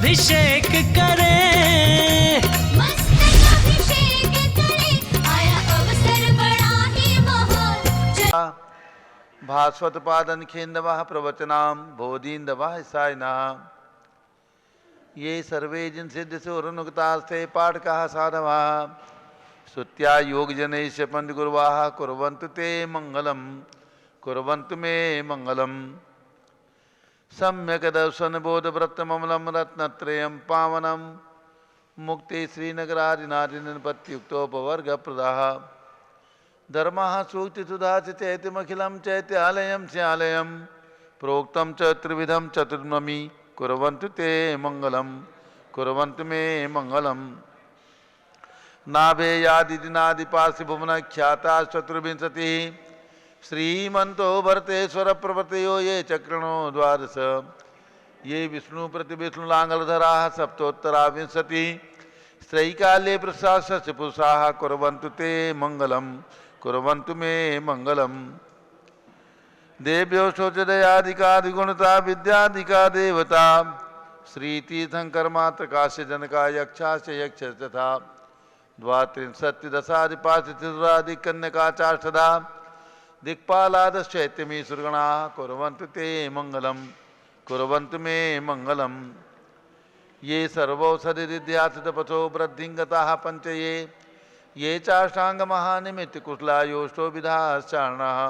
अभिषेक करें, मस्तक अभिषेक करें, आया अवसर बड़ा ही महान। भास्वत पादन खेन्दवः प्रवचनाम बोधीन्दवः सायिनः। ये सर्वे जिनसिद्ध सुरनुक्तास्ते पाठकाः साधवाः स्तुत्या योगजनैश्च पण्डितगुर्वाः कुर्वन्तु ते मङ्गलं, कुर्वन्तु मे मङ्गलम्। सम्यक् दर्शनबोधव्रतममलं रत्नत्रयं पावनं मुक्ति श्रीनगरादिनादिनिपत्युक्तोपवर्गप्रदाः धर्मः सूक्तिसुधा च चैत्यमखिलं चैत्यालयं स्यालयं प्रोक्तं च त्रिविधं चतुर्नमी कुर्वन्तु ते मङ्गलं, कुर्वन्तु मे मङ्गलम्। नाभेयादिदिनादिपार्श्वभुवनख्याता चतुर्विंशतिः श्रीमन्तो भरतेश्वर प्रवर्तयो ये चक्रणो द्वादश ये विष्णु प्रतिविष्णुलाङ्गलधराः सप्तोत्तरा विंशतिः स्त्रैकाल्ये प्रशास्य पुरुषाः कुर्वन्तु ते मङ्गलं, कुर्वन्तु मे मङ्गलम्। देव्यो शोचदयादिकादिगुणता विद्यादिका देवता श्रीतीर्थङ्करमात्रकाश्य जनका यक्षाश्च यक्ष तथा द्वात्रिंशत्तिदशादिपाशतिरादिकन्यका चाष्टधा दिक्पालादश्चैत्यमी सुरगणाः कुर्वन्तु ते मङ्गलं, कुर्वन्तु मे मङ्गलम्। ये सर्वौषधिरिध्यासितपथो वृद्धिङ्गताः पञ्च ये चाष्टाङ्गमहानिमित्तकुशलायोष्टो विधाश्चार्णाः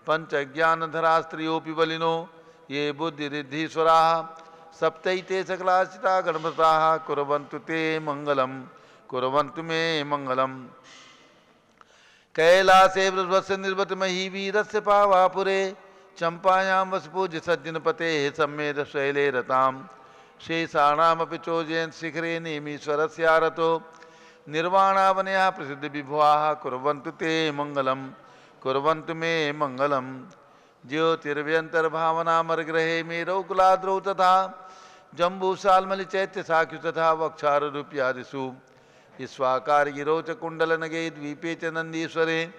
पञ्चज्ञानधरा स्त्रियोऽपि बलिनो ये बुद्धिरिद्धीश्वराः सप्तैते सकलाश्चिता गणपताः कुर्वन्तु ते मङ्गलं, कुर्वन्तु मे मङ्गलम्। कैलासे वृषभस्य निर्वतमही वीरस्य पावापुरे चम्पायां वसपूज्य सज्जनपतेः सम्मेद शैले रतां शेषाणामपि चोजयन् शिखरे नेमीश्वरस्यारतो निर्वाणावनयः प्रसिद्धविभुवाः कुर्वन्तु ते मङ्गलं, कुर्वन्तु मे मङ्गलम्। ज्योतिर्व्यन्तर्भावनामर्ग्रहे मेरौकुलाद्रौ तथा जम्बूसाल्मलिचैत्यशाख्यु तथा वक्षाररूप्यादिषु स्वाकारगिरौ च कुण्डलनगे द्वीपे च नन्दीश्वरे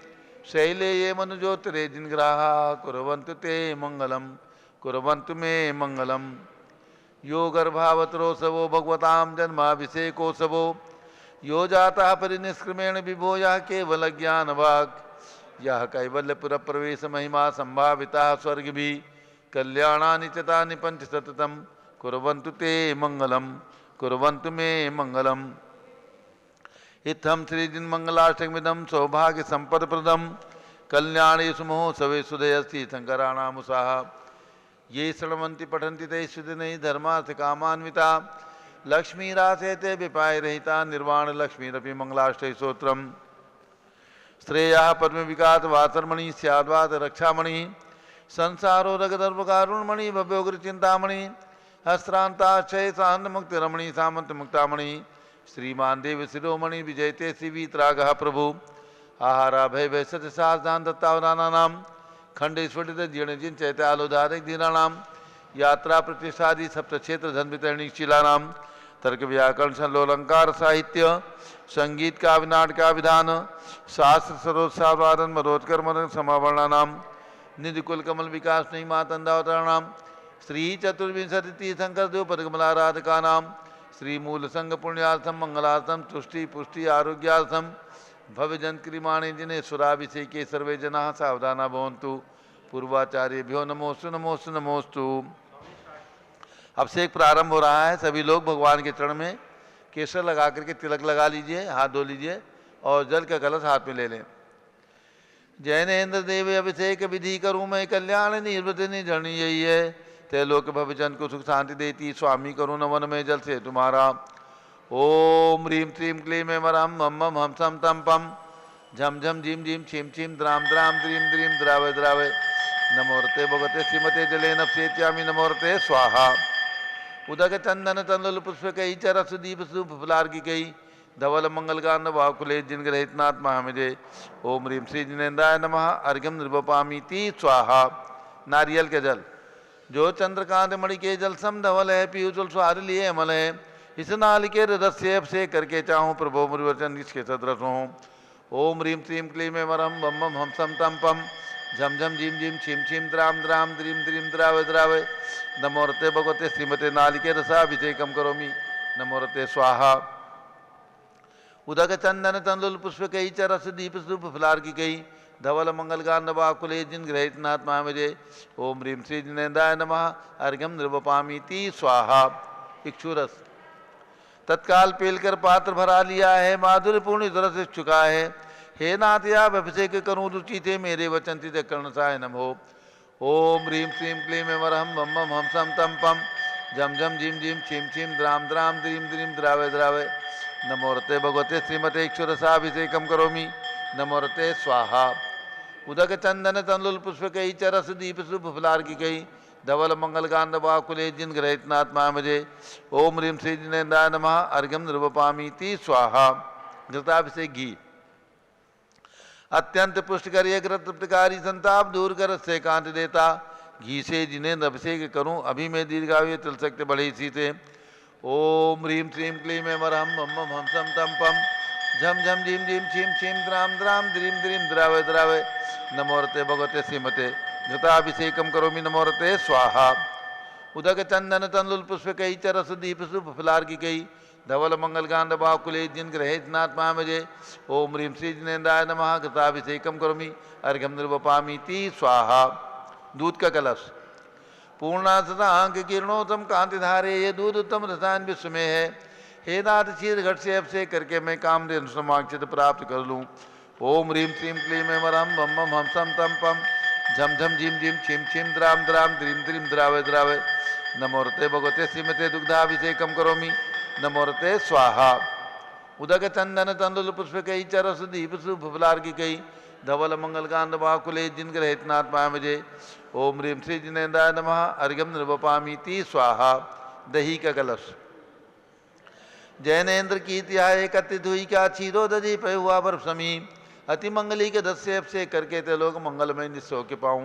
शैले ये मनुज्योतिरे जिनग्राः कुर्वन्तु ते मङ्गलं, कुर्वन्तु मे मङ्गलम्। यो गर्भावतरोत्सवो भगवतां जन्माभिषेकोत्सवो यो जातः परिनिष्क्रमेण विभो यः केवलज्ञानवाक् यः कैवल्यपुरप्रवेशमहिमा सम्भावितः स्वर्गभिः कल्याणानि च तानि पञ्च सततं कुर्वन्तु ते मङ्गलं, कुर्वन्तु मे मङ्गलम्। इत्थं श्रीजिन्मङ्गलाष्टकमिदं सौभाग्यसम्पदप्रदं कल्याणेषु महोत्सवेषु सुधयस्ति शङ्कराणामुषाः ये शृण्वन्ति पठन्ति ते सुदिनैः धर्मार्थकामान्विता लक्ष्मीरासेते विपायरहिता निर्वाणलक्ष्मीरपि मङ्गलाष्टकस्तोत्रम्। श्रेयः पद्मविकास वासरमणि स्याद्वाद रक्षामणि संसारो रगदर्वकारुणमणि भव्योग्रचिन्तामणि हस्त्रान्ताक्षय सान्नमुक्तिरमणि सामन्तमुक्तामणि श्रीमान देव शिरोमणि विजयते शिवीतरागः प्रभु आहाराभय वैसत साधान दत्तावदानानां खंडेश्वरित जीर्णजिन चैत्यालोधारिक दीनानां यात्रा प्रतिष्ठादि सप्तक्षेत्र धन वितरणी शीलानां तर्क व्याकरण संलोलंकार साहित्य संगीत काव्य नाटक का विधान शास्त्र सरोत्सावादन मरोत्कर मदन समावर्णानां निधि कुल कमल विकास नहीं मातंदावतारणां श्री चतुर्विंशति तीर्थंकर देव पदकमलाराधकानां श्री मूल संघ पुण्यार्थम मंगलार्थम तुष्टि पुष्टि आरोग्यार्थम भव्यजन क्रियमाणे जिनेश्वराभिषेके सर्वे जनाः सावधाना भवन्तु। पूर्वाचार्यभ्यो नमोस्तु नमोस्तु नमोस्तु। अभिषेक प्रारंभ हो रहा है। सभी लोग भगवान के चरण में केसर लगा करके तिलक लगा लीजिए, हाथ धो लीजिए और जल का कलश हाथ में ले लें। जैनेन्द्र देव अभिषेक विधि करूँ मैं कल्याण निवृत्ति निधरणी यही है तैलोक भविजन को सुख शांति देती स्वामी करुण वन में जल से तुम्हारा। ओम ह्रीं श्रीं क्लीं में वरम मम मम हम सम तम पम झम झम झीम झीम छीम छीम द्राम द्राम द्रीम द्रीम द्रावय द्रावय नमोरते भगवते श्रीमते जले नप्सेत्यामि नमोरते स्वाहा। उदक चंदन तंदुल पुष्प कई चरस दीप सुप फुलार की कई धवल मंगल गान वाकुले जिन ग्रहितनाथ महामिजे। ओम ह्रीं श्री जिनेन्द्राय नमः अर्घ्यम निर्वपामी ती स्वाहा। नारियल के जल जो चंद्रकांत मणि के जल सम धवल है पीयूजल स्वार लिए अमल है इस नाल के हृदय से करके चाहूँ प्रभो मुरिवचन इसके सदृश हों। ओम ह्रीं श्रीं क्लीं में वरम बम बम हम सम तम पम झम झम झिम झिम छिम छिम द्राम द्राम द्रीम द्रीम द्रावे द्रावे नमोरते भगवते श्रीमते नालिके रसाभिषेकम करोमि नमोरते स्वाहा उदक चंदन तंदुल पुष्प कई च रस दीप सूप फुलार की कई धवल मंगल गांध बाकुले जिन ग्रहित नाथ महामजे ओम ह्रीम श्री जिनेन्द्राय नमः अर्घ्यम नृपपामीति स्वाहा। इक्षुरस तत्काल पेलकर पात्र भरा लिया है, माधुर्य पूर्ण रस चुका है। हे नाथ या अभिषेक करूँ रुचि थे मेरे वचन थे कर्णसाय नमो। ओम ह्रीम श्रीम क्लीम वरहम बम बम हम सम तम पम झम झम झिम झिम छिम छिम द्राम द्राम द्रीम द्रीम द्रावे द्रावे नमोरते भगवते श्रीमते इक्षुरसाभिषेकम करोमि नमोरते स्वाहा। उदक चंदन तंदुल पुष्प कई चरस दीप सुप फुलार की कई धवल मंगल गांध बाकुले जिन ग्रहित नाथ महामजे ओम ह्रीम श्री जिनेन्द्राय नमः अर्घ्यम नृपपामीति स्वाहा। घृताभिषेक घी अत्यंत पुष्ट कर एक तृप्तकारी संताप दूर कर से कांत देता घी से जिनेन्द्र अभिषेक करूं अभी मैं दीर्घायु तिल सकते बढ़े इसी से। ओम ह्रीम श्रीम क्लीम वरहम बम बम हम सम तम पम झम झम झिम झिम छिम छिम द्राम द्राम द्रीम द्रीम द्रावे द्रावे नमोरते भगवते श्रीमते घृताभिषेकम करोमि नमोरते स्वाहा। उदक चंदन तंदुल पुष्प कई चरस दीप सुप फुलार की कई धवल मंगल गांध बाकुले जिन ग्रहित नाथ महामजे ओम ह्रीम श्री जिनेन्द्राय नमः घृताभिषेकम करोमि अर्घ्यम नृपपामीति स्वाहा। दूध का कलश पूर्णांक किरणोत्तम कांति धारे ये दूध उत्तम रसायन विश्व में है। हे नाथ क्षीर घट से अभिषेक करके मैं कामधेनु समाक्षित प्राप्त कर लूँ। ओम ह्रीम श्रीम क्लीम वरहम बम बम हम सम तम पम झम झम झिम झिम छिम छिम द्राम द्राम द्रीम द्रीम द्रावे द्रावे नमोरते भगवते श्रीमते दुग्धाभिषेकम करोमि नमोरते स्वाहा। उदक चंदन तंदुल पुष्प कई चरस दीप सुप फुलार की कई धवल मंगल गांध बाकुले जिन ग्रहित नाथ महामजे ओम ह्रीम श्री जिनेन्द्राय नमः अर्घ्यम नृपपामीति स्वाहा। दही का कलश जैनेन्द्र की तिहाए कथित हुई क्या क्षीरो दधी पे हुआ बर्फ समी अति मंगली के दस से अभिषेक करके ते लोग मंगलमय निस्सो के पाऊँ।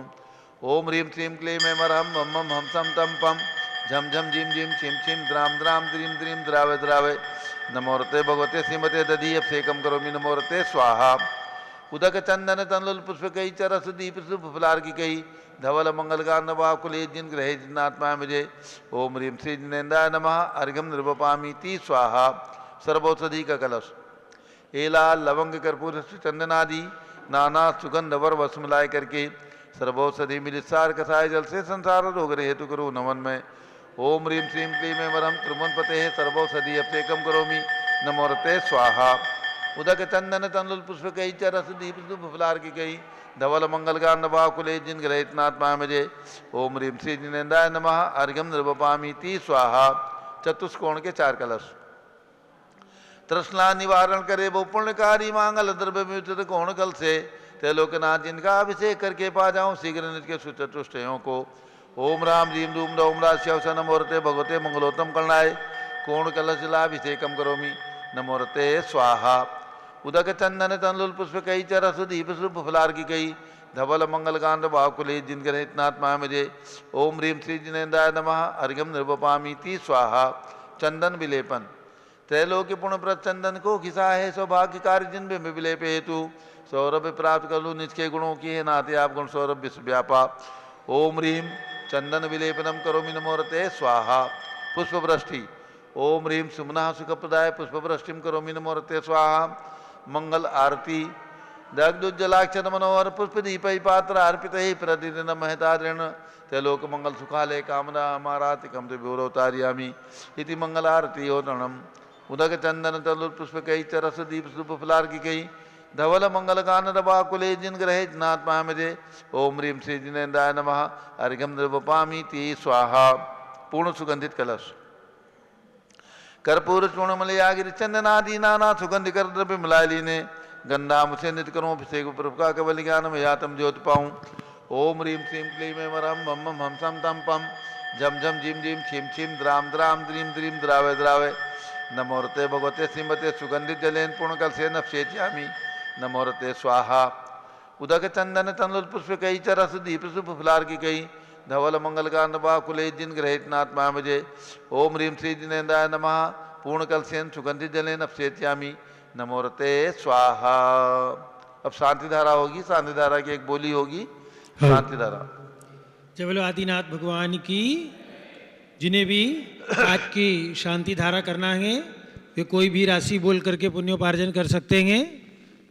ओम ह्रीम श्रीम क्लीम वरहम बम बम हम सम तम पम झम झम झिम झिम छिम छिम द्राम द्राम द्रीम द्रीम द्रावे द्रावे नमोरते भगवते श्रीमते दधी अभिषेकम करोमि नमोरते स्वाहा। उदक चंदन तंदुल पुष्प कई चरस दीप सुप फुलार की कई धवल मंगल गांध बाकुले जिन ग्रहित नाथ महामजे ओम ह्रीम श्री जिनेन्द्राय नमः अर्घ्यम नृपपामीति स्वाहा। सर्वौषधि का कलश एला लवंग कर्पूर चंदनादि नाना सुगंध वर वस मिलाय करके सर्वौषधि मिलिसार कसाय जल से संसार रोग हेतु करो नमन में। ओम ह्रीम श्रीम क्लीम वरम त्रिभुवनपते सर्वौषधि अभिषेकम करोमि नमोरते स्वाहा। उदक चंदन तंदुल पुष्प कई चरस दीप सुप फुलार की कई धवल मंगल गांध बाकुले जिन ग्रहित नाथ महामजे ओम ह्रीम श्री जिनेन्द्राय नमः अर्घ्यम नृपपामीति स्वाहा। चतुष्कोण के चार कलश तृष्णा निवारण करे वो पुण्यकारी मांगल द्रव्य विचित कोण कल से ते लोकनाथ जिनका अभिषेक करके पा जाऊं शीघ्र निज के सुचतुष्टयों को। ओम राम रीम रूम ओम राश्यवस नमोरते भगवते मंगलोत्तम करणाय कोण कलश लाभिषेकम करोमि नमोरते स्वाहा। उदक चंदन तंदुल पुष्प कई चरस दीप सुप फुलार की कई धवल मंगल गांध बाकुले जिन ग्रहित नाथ महामजे ओम ह्रीम श्री जिनेन्द्राय नमः अर्घ्यम नृपपामीति स्वाहा। चंदन विलेपन त्रैलोक्य पुण्यप्रद चंदन को खिसा है सौभाग्य कार्य जिन में विलेप हेतु सौरभ प्राप्त कर लूँ निज के गुणों की है नाते आप गुण सौरभ विश्व व्यापा। ओम ह्रीम चंदन विलेपनम करोमि नमोरते स्वाहा। पुष्पवृष्टि ओम ह्रीम सुमना सुखप्रदाय पुष्पवृष्टिम करोमि नमोरते स्वाहा। मंगल आरती दग्धुज्जलाक्षर मनोहर पुष्प दीप पात्र अर्पित ही प्रतिदिन महतादृण त्रैलोक मंगल सुखालय कामना हमारातिकम विवरोतार्यामी इति मंगल आरती हो तणम। उदक चंदन तंदुल पुष्प कई चरस दीप सुप फुलार की कई धवल मंगल गान बाकुले जिन ग्रहे नाथ महामजे ओम ह्रीम श्री जिनेन्द्राय नमः अर्घ्यम नृपपामीति स्वाहा। पूर्ण सुगंधित कलश कर्पूर चूर्णमलयागिरि चंदनादि नाना सुगंधि कर द्रव्य मिलाय लीने गंधा मुझे नित करूँ अभिषेक प्रभुका केवल ज्ञान में यातम ज्योत पाऊँ। ओम ह्रीम श्रीम क्लीम वरम बम बम हम सम तम पम झम झम झिम झिम छिम छिम द्राम द्राम द्रीम द्रीम द्रावे द्रावे नमोरते भगवते श्रीमते सुगंधित जलेन पूर्ण कल से नक्षेच्यामी नमोरते स्वाहा। उदक चंदन तंदुल पुष्प कई चरस दीप सुप फुलार की कई धवल मंगल गांध बाकुले जिन ग्रहित नाथ महामजे ओम ह्रीम श्री जिनेन्द्राय नमः पूर्ण कल सेन सुगंधित जलेन नक्षेच्यामी नमोरते स्वाहा। अब शांति धारा होगी, शांति धारा की एक बोली होगी शांति धारा। जय बोलो आदिनाथ भगवान की। जिन्हें भी आज की शांति धारा करना है वे कोई भी राशि बोल करके पुण्योपार्जन कर सकते हैं।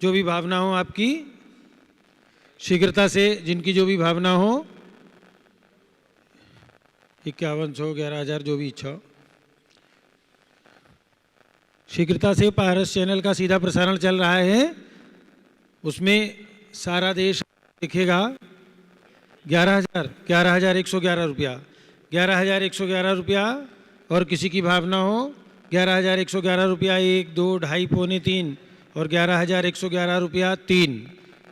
जो भी भावना हो आपकी, शीघ्रता से जिनकी जो भी भावना हो, 5100 11,000 जो भी इच्छा हो, शीघ्रता से। पारस चैनल का सीधा प्रसारण चल रहा है, उसमें सारा देश दिखेगा। 11,111 रुपया, 11,111 रुपया। और किसी की भावना हो 11,111 रुपया 1, 2, 2.5, पौने 3 और 11,111 रुपया 3।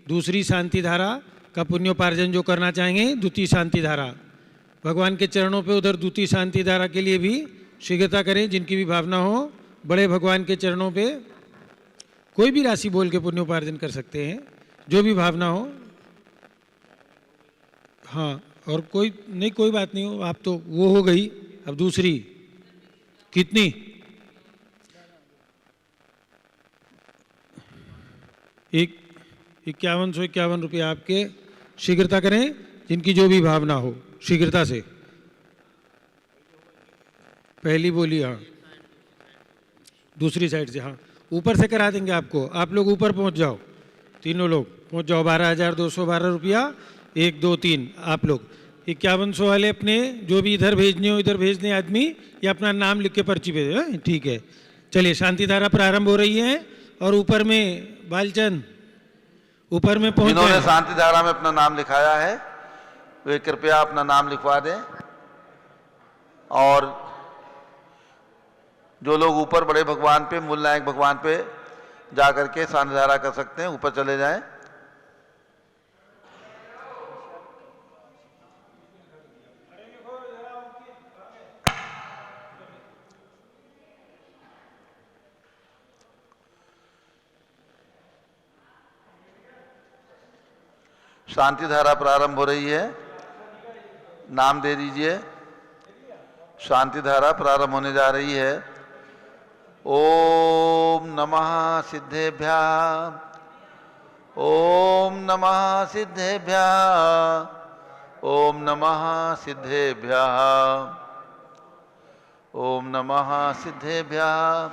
दूसरी शांति धारा का पुण्योपार्जन जो करना चाहेंगे, द्वितीय शांति धारा भगवान के चरणों पे, उधर द्वितीय शांति धारा के लिए भी शीघ्रता करें। जिनकी भी भावना हो, बड़े भगवान के चरणों पे कोई भी राशि बोल के पुण्योपार्जन कर सकते हैं, जो भी भावना हो। हाँ, और कोई नहीं, कोई बात नहीं हो, आप तो वो हो गई। अब दूसरी कितनी? 5151 रुपया आपके। शीघ्रता करें जिनकी जो भी भावना हो, शीघ्रता से। पहली बोली, हाँ। दूसरी साइड से, हाँ, ऊपर से करा देंगे आपको। आप लोग ऊपर पहुंच जाओ, तीनों लोग पहुंच जाओ। 12,212 रुपया 1, 2, 3 आप लोग। 5100 वाले अपने जो भी इधर भेजने हो इधर भेजने आदमी, या अपना नाम लिख के पर्ची पे दे। ठीक है, चलिए शांति धारा प्रारंभ हो रही है। और ऊपर में बालचंद ऊपर में पहुंच जिन्होंने गए। शांति धारा में अपना नाम लिखाया है वे कृपया अपना नाम लिखवा दें। और जो लोग ऊपर बड़े भगवान पे, मूल नायक भगवान पे जा करके शांति धारा कर सकते हैं, ऊपर चले जाएं। शांति धारा प्रारंभ हो रही है, नाम दे दीजिए। शांति धारा प्रारंभ होने जा रही है। ओम नमः सिद्धेभ्यः, ओम नमः सिद्धेभ्यः, ओम नमः सिद्धेभ्यः, ओम नमः सिद्धेभ्यः,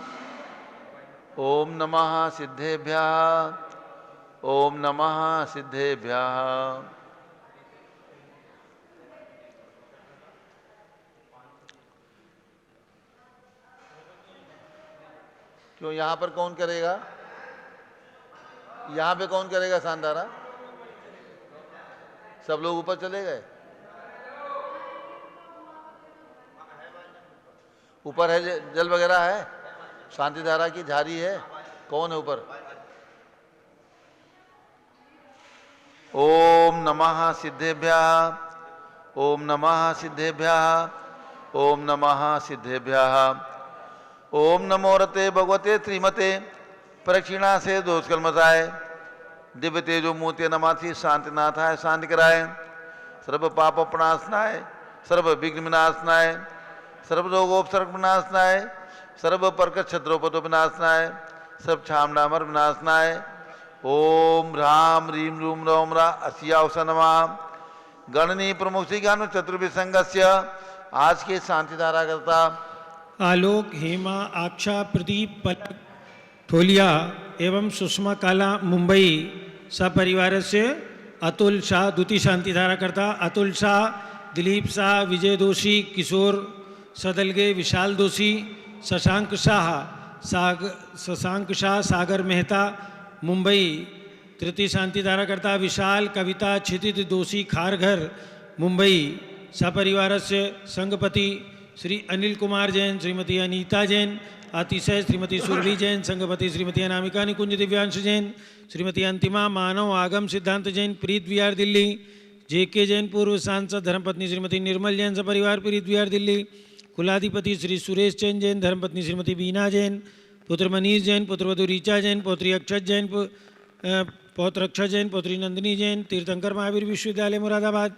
ओम नमः सिद्धेभ्यः, ओम नमः सिद्धेभ्यः। क्यों यहाँ पर कौन करेगा? यहाँ पे कौन करेगा शांति धारा? सब लोग ऊपर चले गए? ऊपर है जल वगैरह है, शांति धारा की झारी है, कौन है ऊपर? ओम नमः सिद्धेभ्यः, ओम नमः सिद्धेभ्यः, ओम नमः सिद्धेभ्यः, ओम नमो रते भगवते श्रीमते प्रक्षिणा से दोष कलमताय दिव्य तेजो मूर्ति नमाथि शांतिनाथाय शांति कराए, सर्व पाप प्रणाशनाय, सर्व विघ्न विनाशनाय, सर्व रोगोपसर्ग विनाशनाय, सर्व परक छत्रोपतो विनाशनाय, सर्व छामडामर विनाशनाय। ओम ह्राम ह्रीम रूम रौम रा असियावस नमः। गणनी प्रमुख श्री ज्ञान चतुर्विसंगस्य आज के शांति धारा करता आलोक, हेमा, आक्षा, प्रदीप, पलक, ठोलिया एवं सुषमा काला मुंबई सपरिवार से अतुल शाह द्वितीय शांति धारा करता। अतुल शाह, दिलीप शाह, विजय दोषी, किशोर सदलगे, विशाल दोषी, शशांक शाह, सागर मेहता मुंबई तृतीय शांति धारा करता। विशाल, कविता, क्षितिज दोषी, खारघर मुंबई सपरिवार से संघपति श्री अनिल कुमार जैन, श्रीमती अनीता जैन, अतिशय श्रीमती सुरभि जैन, संघपति श्रीमती अनामिका निकुंज दिव्यांश जैन, श्रीमती अंतिमा मानव आगम सिद्धांत जैन, प्रीत विहार दिल्ली, जेके जैन पूर्व सांसद, धर्मपत्नी श्रीमती निर्मल जैन सपरिवार प्रीत विहार दिल्ली, कुलाधिपति श्री सुरेश जैन जैन, धर्मपत्नी श्रीमती बीना जैन, पुत्र मनीष जैन, पुत्रवधु रीचा जैन, पौत्री अक्षत जैन, पौत्र अक्षत जैन, पौत्री नंदिनी जैन, तीर्थंकर महावीर विश्वविद्यालय मुरादाबाद,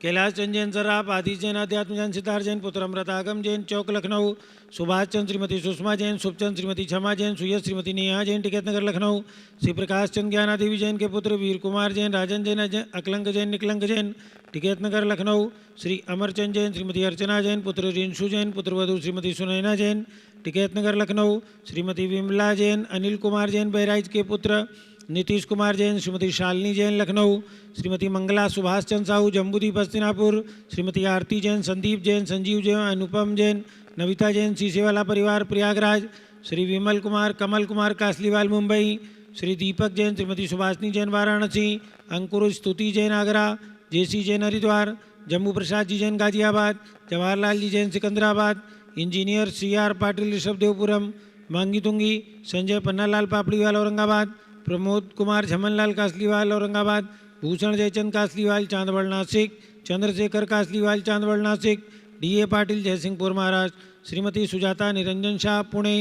कैलाश चंद जैन सराफ, आदिश जैन, अध्यात्म जैन, सितार जैन, पुत्र अमृतागम जैन, चौक लखनऊ, सुभाष चंद श्रीमती सुषमा जैन, शुभचंद श्रीमती क्षमा जैन, सुयश श्रीमती नेहा जैन, टिकैत नगर लखनऊ, श्री प्रकाश चंद ज्ञाना देवी जैन के पुत्र वीर कुमार जैन, राजन जैन, अकलंक जैन, निकलंक जैन, टिकैत नगर लखनऊ, श्री अमरचंद जैन, श्रीमती अर्चना जैन, पुत्र रिंशु जैन, पुत्रवधु श्रीमती सुनैना जैन, टिकैत नगर लखनऊ, श्रीमती विमला जैन, अनिल कुमार जैन बहराइच के पुत्र नीतीश कुमार जैन, श्रीमती शालिनी जैन लखनऊ, श्रीमती मंगला सुभाष चंद साहू जम्बूदीप हस्तिनापुर, श्रीमती आरती जैन, संदीप जैन, संजीव जैन, अनुपम जैन, नविता जैन सीसेवाला परिवार प्रयागराज, श्री विमल कुमार कमल कुमार कासलीवाल मुंबई, श्री दीपक जैन, श्रीमती सुभाषिनी जैन वाराणसी, अंकुर स्तुति जैन आगरा, जेसी जैन हरिद्वार, जम्मू प्रसाद जी जैन गाजियाबाद, जवाहरलाल जी जैन सिकंदराबाद, इंजीनियर CR पाटिल ऋषभदेवपुरम, मांगी तुंगी, संजय पन्नालाल पापड़ीवाल औरंगाबाद, प्रमोद कुमार झमनलाल कासलीवाल औरंगाबाद, भूषण जयचंद कासलीवाल चांदवड़ नासिक, चंद्रशेखर कासलीवाल चांदवड़ नासिक, DA पाटिल जयसिंहपुर महाराष्ट्र, श्रीमती सुजाता निरंजन शाह पुणे,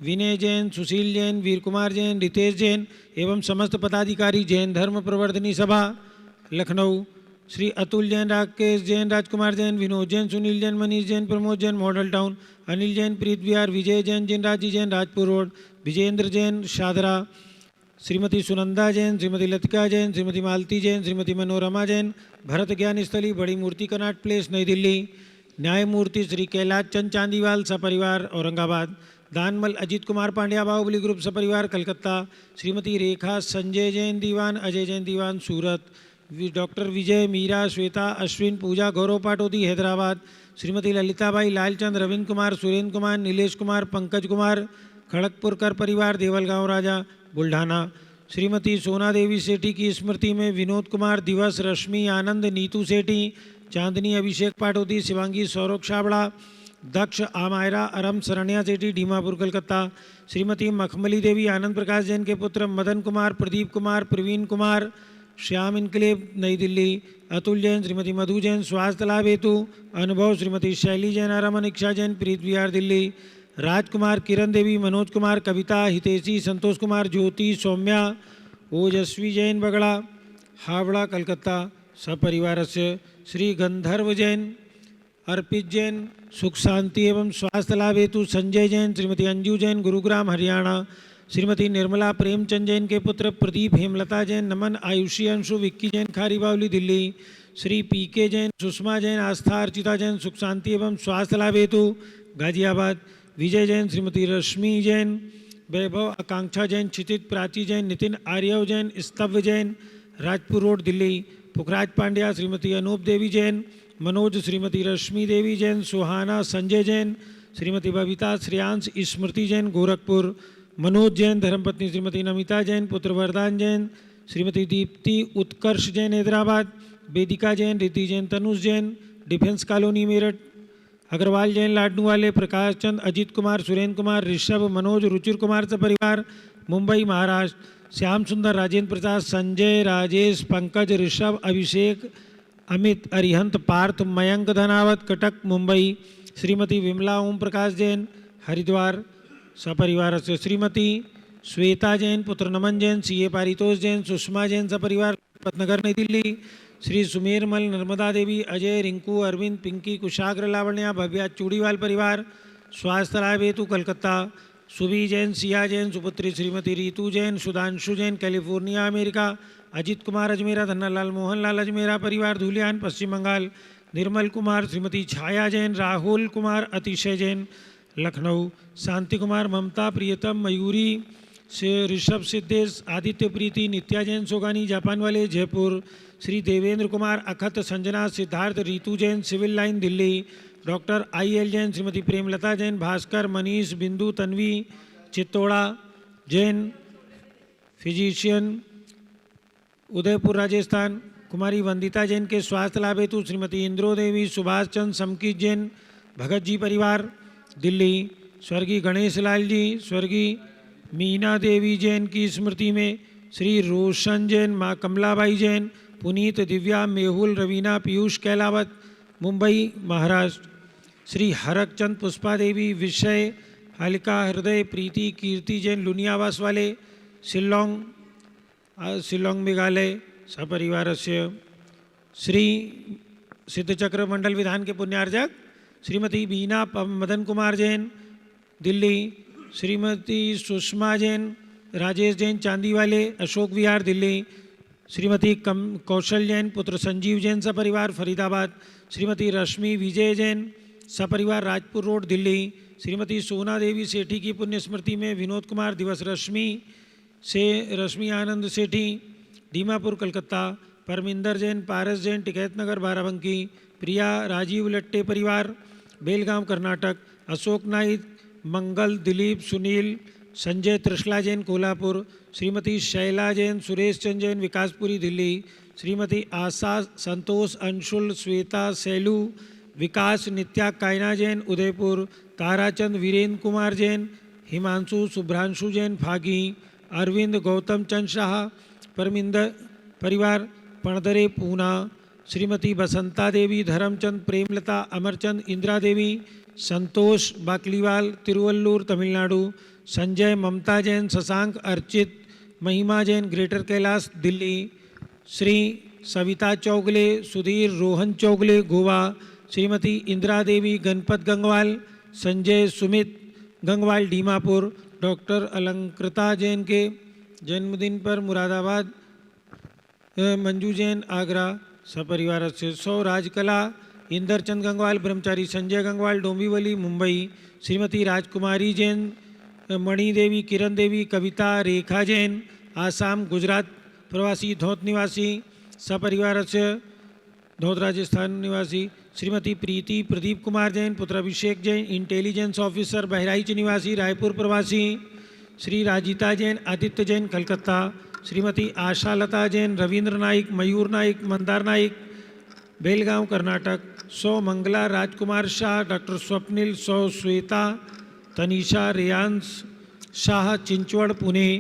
विनय जैन, सुशील जैन, वीर कुमार जैन, रितेश जैन एवं समस्त पदाधिकारी जैन धर्म प्रवर्तनी सभा लखनऊ, श्री अतुल जैन, राकेश जैन, राजकुमार जैन, विनोद जैन, सुनील जैन, मनीष जैन, प्रमोद जैन मॉडल टाउन, अनिल जैन, प्रीत विहार, विजय जैन, जिनराजी जैन, राजपुर रोड, विजेंद्र जैन, शादरा, श्रीमती सुनंदा जैन, श्रीमती लतिका जैन, श्रीमती मालती जैन, श्रीमती मनोरमा जैन, भरत ज्ञान स्थली, बड़ी मूर्ति कनाट प्लेस, नई दिल्ली, न्यायमूर्ति श्री कैलाश चंद चांदीवाल सपरिवार औरंगाबाद, दानमल अजीत कुमार पांड्या बाहुबली ग्रुप सपरिवार कलकत्ता, श्रीमती रेखा संजय जैन दीवान, अजय जैन दीवान सूरत, डॉक्टर विजय, मीरा, श्वेता, अश्विन, पूजा, गौरव पाटोदी हैदराबाद, श्रीमती ललिताबाई, लालचंद, रविंद्र कुमार, सुरेंद्र कुमार, नीलेश कुमार, पंकज कुमार, खड़गपुरकर परिवार देवलगांव राजा बुल्ढाना, श्रीमती सोना देवी सेठी की स्मृति में विनोद कुमार दिवस, रश्मि आनंद, नीतू सेठी, चांदनी अभिषेक पाटोदी, शिवांगी सौरभ छाबड़ा, दक्ष आमायरा, अरम शरण्या सेठी डीमापुर कलकत्ता, श्रीमती मखमली देवी, आनंद प्रकाश जैन के पुत्र मदन कुमार, प्रदीप कुमार, प्रवीण कुमार, श्याम इनकलेब नई दिल्ली, अतुल जैन, श्रीमती मधु जैन स्वास्थ्य लाभ हेतु, अनुभव श्रीमती शैली जैन, रमन इक्षा जैन प्रीत विहार दिल्ली, राजकुमार, किरण देवी, मनोज कुमार, कविता, हितेशी, संतोष कुमार, ज्योति, सौम्या, ओजस्वी जैन बगड़ा, हावड़ा कलकत्ता सपरिवार से, श्री गंधर्व जैन, अर्पित जैन, सुख शांति एवं स्वास्थ्य लाभ हेतु संजय जैन, श्रीमती अंजू जैन, गुरुग्राम हरियाणा, श्रीमती निर्मला प्रेमचंद जैन के पुत्र प्रदीप, हेमलता जैन, नमन, आयुषी, अंशु, विक्की जैन खारी बावली दिल्ली, श्री PK जैन, सुषमा जैन, आस्था, अर्चिता जैन, सुख शांति एवं स्वास्थ्य लाभ हेतु गाजियाबाद, विजय जैन, श्रीमती रश्मि जैन, वैभव, आकांक्षा जैन, क्षितिज, प्राची जैन, नितिन आर्यव जैन, स्तव्य जैन, राजपुर रोड दिल्ली, पुखराज पांड्या, श्रीमती अनूप देवी जैन, मनोज, श्रीमती रश्मि देवी जैन, सुहाना, संजय जैन, श्रीमती बबीता, श्रेयांश, स्मृति जैन गोरखपुर, मनोज जैन, धर्मपत्नी श्रीमती नमिता जैन, पुत्र वरदान जैन, श्रीमती दीप्ति, उत्कर्ष जैन हैदराबाद, वेदिका जैन, रिति जैन, तनुष जैन, डिफेंस कॉलोनी मेरठ, अग्रवाल जैन, लाडनू वाले, प्रकाश चंद, अजीत कुमार, सुरेंद्र कुमार, ऋषभ, मनोज, रुचिर कुमार से परिवार मुंबई महाराष्ट्र, श्याम सुंदर, राजेंद्र प्रसाद, संजय, राजेश, पंकज, ऋषभ, अभिषेक, अमित, अरिहंत, पार्थ, मयंक धनावत कटक मुंबई, श्रीमती विमला ओम प्रकाश जैन हरिद्वार सपरिवार से, श्रीमती श्वेता जैन, पुत्र नमन जैन, CA पारितोष जैन, सुषमा जैन सपरिवार पतनगर नई दिल्ली, श्री सुमेरमल, नर्मदा देवी, अजय, रिंकू, अरविंद, पिंकी, कुशाग्र, लावण्या, भव्या चूड़ीवाल परिवार स्वास्थ्य लाभ हेतु कलकत्ता, सुबी जैन, सिया जैन, सुपुत्री श्रीमती रीतू जैन, सुधांशु जैन, कैलिफोर्निया अमेरिका, अजित कुमार अजमेरा, धन्नालाल मोहनलाल अजमेरा परिवार धुलियान पश्चिम बंगाल, निर्मल कुमार, श्रीमती छाया जैन, राहुल कुमार, अतिशय जैन लखनऊ, शांति कुमार, ममता, प्रियतम, मयूरी से, ऋषभ, सिद्धेश, आदित्य, प्रीति, नित्या जैन सोगानी जापान वाले Jaipur, Shri Devendra Kumar, Akhat, Sanjana, Siddharth, Ritu Jain civil line Delhi, doctor IL Jain, Shrimati Premlata Jain, Bhaskar, Manish, Bindu, Tanvi, Chittora Jain physician Udaipur Rajasthan, Kumari Vandita Jain के स्वास्थ्य लाभ हेतु श्रीमती इंद्रो देवी, सुभाष चंद्र, समकीत जैन, भगत जी परिवार दिल्ली, स्वर्गीय गणेश लाल जी, स्वर्गीय मीना देवी जैन की स्मृति में श्री रोशन जैन, माँ कमलाबाई जैन, पुनीत, दिव्या, मेहुल, रवीना, पीयूष कैलावत मुंबई महाराष्ट्र, श्री हरकचंद, पुष्पा देवी, विषय, हल्का, हृदय, प्रीति, कीर्ति जैन लुनियावास वाले, शिलोंग मेघालय सपरिवार से, श्री सिद्धचक्र मंडल विधान के पुण्यार्जक श्रीमती बीना मदन कुमार जैन दिल्ली, श्रीमती सुषमा जैन राजेश जैन चांदीवाले अशोक विहार दिल्ली, श्रीमती कौशल जैन पुत्र संजीव जैन सपरिवार फरीदाबाद, श्रीमती रश्मि विजय जैन सपरिवार राजपुर रोड दिल्ली, श्रीमती सोना देवी सेठी की पुण्य स्मृति में विनोद कुमार दिवस रश्मि आनंद सेठी दीमापुर कलकत्ता, परमिंदर जैन पारस जैन टिकैत नगर बाराबंकी, प्रिया राजीव लट्टे परिवार बेलगांव कर्नाटक, अशोक नाइक मंगल दिलीप सुनील संजय त्रिशला जैन कोल्हापुर, श्रीमती शैला जैन सुरेश चंद जैन विकासपुरी दिल्ली, श्रीमती आशा संतोष अंशुल श्वेता सैलू विकास नित्या कायना जैन उदयपुर, ताराचंद वीरेंद्र कुमार जैन हिमांशु शुभ्रांशु जैन फागी, अरविंद गौतम चंद शाह परमिंदर परिवार पणदरे पूना, श्रीमती बसंता देवी धर्मचंद प्रेमलता अमरचंद इंदिरा देवी संतोष बाकलीवाल तिरुवल्लूर तमिलनाडु, संजय ममता जैन शशांक अर्चित महिमा जैन ग्रेटर कैलाश दिल्ली, श्री सविता चौगले सुधीर रोहन चौगले गोवा, श्रीमती इंदिरा देवी गणपत गंगवाल संजय सुमित गंगवाल दीमापुर, डॉक्टर अलंकृता जैन के जन्मदिन पर मुरादाबाद, मंजू जैन आगरा सपरिवार से सौ राजकला इंदरचंद गंगवाल ब्रह्मचारी संजय गंगवाल डोंबिवली मुंबई, श्रीमती राजकुमारी जैन मणि देवी किरण देवी कविता रेखा जैन आसाम गुजरात प्रवासी धौत निवासी सपरिवार से धौत राजस्थान निवासी, श्रीमती प्रीति प्रदीप कुमार जैन पुत्र अभिषेक जैन इंटेलिजेंस ऑफिसर बहराइच निवासी रायपुर प्रवासी, श्री राजिता जैन आदित्य जैन कलकत्ता, श्रीमती आशा लता जैन रविंद्र नाइक मयूर नाइक मंदार नाइक बेलगांव कर्नाटक, सौ मंगला राजकुमार शाह डॉक्टर स्वप्निल, सौ श्वेता तनीषा रेयांश शाह चिंचवड़ पुणे,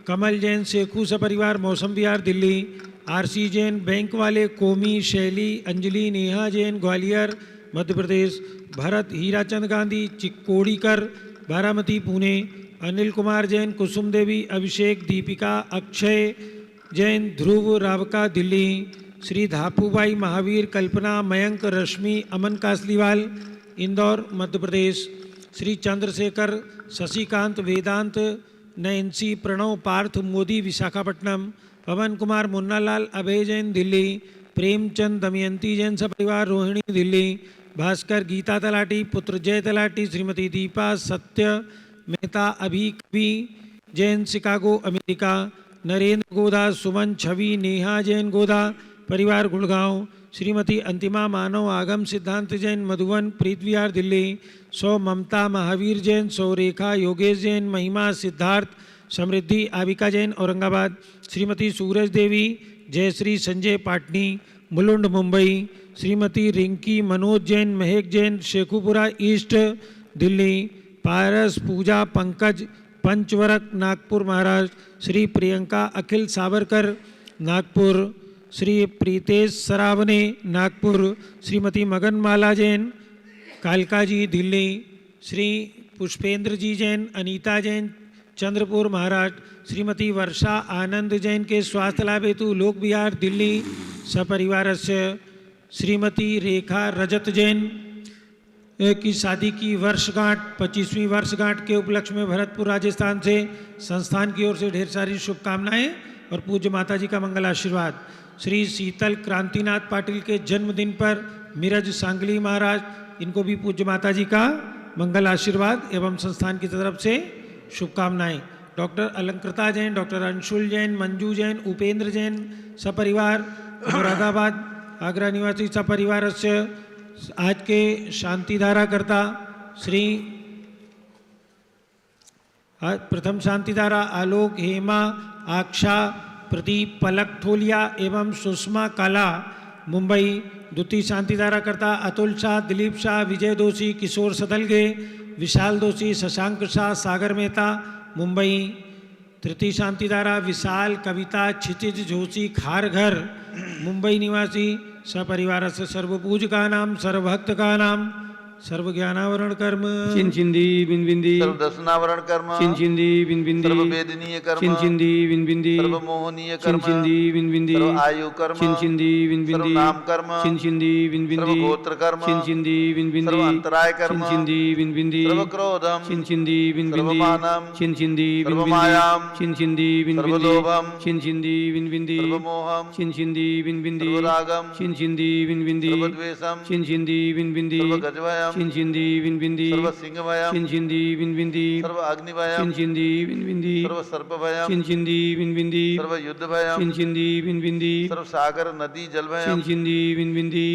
कमल जैन शेखू सपरिवार मौसम विहार दिल्ली, आरसी जैन बैंक वाले कोमी शैली अंजलि नेहा जैन ग्वालियर मध्य प्रदेश, भरत हीराचंद गांधी चिक्कोड़ीकर बारामती पुणे, अनिल कुमार जैन कुसुम देवी अभिषेक दीपिका अक्षय जैन ध्रुव रावका दिल्ली, श्री धापूबाई महावीर कल्पना मयंक रश्मि अमन कासलीवाल इंदौर मध्य प्रदेश, श्री चंद्रशेखर शशिकांत वेदांत नैन्सी प्रणव पार्थ मोदी विशाखापट्टनम, पवन कुमार मुन्नालाल अभय जैन दिल्ली, प्रेमचंद दमयंती जैन सपरिवार रोहिणी दिल्ली, भास्कर गीता तलाटी पुत्र जय तलाटी, श्रीमती दीपा सत्य मेहता अभी कवि जैन शिकागो अमेरिका, नरेंद्र गोदा सुमन छवि नेहा जैन गोदा परिवार गुड़गांव, श्रीमती अंतिमा मानव आगम सिद्धांत जैन मधुबन प्रीत विहार दिल्ली, सौ ममता महावीर जैन, सौ रेखा योगेश जैन महिमा सिद्धार्थ समृद्धि आविका जैन औरंगाबाद, श्रीमती सूरज देवी जयश्री संजय पाटनी मुलुंड मुंबई, श्रीमती रिंकी मनोज जैन महक जैन शेखुपुरा ईस्ट दिल्ली, पारस पूजा पंकज पंचवरक नागपुर महाराष्ट्र, श्री प्रियंका अखिल सावरकर नागपुर, श्री प्रीतेश सरावने नागपुर, श्रीमती मगनमाला जैन कालकाजी दिल्ली, श्री पुष्पेंद्र जी जैन अनीता जैन चंद्रपुर महाराष्ट्र, श्रीमती वर्षा आनंद जैन के स्वास्थ्य लाभ हेतु लोक विहार दिल्ली सपरिवार से, श्रीमती रेखा रजत जैन की शादी की वर्षगांठ 25वीं वर्षगांठ के उपलक्ष्य में भरतपुर राजस्थान से संस्थान की ओर से ढेर सारी शुभकामनाएं और पूज्य माता जी का मंगल आशीर्वाद। श्री शीतल क्रांतिनाथ पाटिल के जन्मदिन पर मिरज सांगली महाराज इनको भी पूज्य माता जी का मंगल आशीर्वाद एवं संस्थान की तरफ से शुभकामनाएं। डॉक्टर अलंकृता जैन, डॉक्टर अंशुल जैन, मंजू जैन, उपेंद्र जैन सपरिवार मुरादाबाद आगरा निवासी सपरिवार से आज के शांतिधारा करता श्री प्रथम शांतिधारा आलोक हेमा आक्षा प्रदीप पलक थोलिया एवं सुषमा काला मुंबई, द्वितीय शांतिधारा करता अतुल शाह, दिलीप शाह, विजय दोषी, किशोर सदलगे, विशाल दोषी, शशांक शाह, सागर मेहता मुंबई, तृतीय शांतिधारा विशाल, कविता, क्षितिज जोशी खारघर मुंबई निवासी सपरिवार से सर्वपूज का नाम सर्वभक्त का नाम सर्व ज्ञानावरण कर्म चिंचिंदी बिंबिंदी सर्व दर्शनावरण कर्म चिंचिंदी बिंबिंदी सर्व वेदनीय कर्म चिंचिंदी बिंबिंदी सर्व मोहनीय कर्म चिंचिंदी बिंबिंदी सर्व आयु कर्म चिंचिंदी सर्व बिंबिंदी नाम कर्म चिंचिंदी सर्व बिंबिंदी गोत्र कर्म चिंचिंदी बिंबिंदी सर्व अंतराय कर्म चिंचिंदी बिंबिंदी सर्व क्रोधम चिंचिंदी बिंबिंदी सर्वमानम चिंचिंदी सर्व बिंबिंदी मायाम चिंचिंदी सर्व बिंबिंदी लोभम चिंचिंदी बिंबिंदी सर्व मोहम चिंचिंदी बिंबिंदी सर्व रागम चिंचिंदी बिंबिंदी सर्व द्वेषम चिंचिंदी बिंबिंदी सर्व गजभयम चिंचिंदी बिंबिंदी सर्व सिंहभयम चिंचिंदी बिंबिंदी सर्व अग्निभयम चिंचिंदी बिंबिंदी सर्व सर्पभयम चिंचिंदी बिंबिंदी सर्व युद्धभयम चिंचिंदी बिंबिंदी सर्व सागर नदी जलभयम चिंचिंदी बिंबिंदी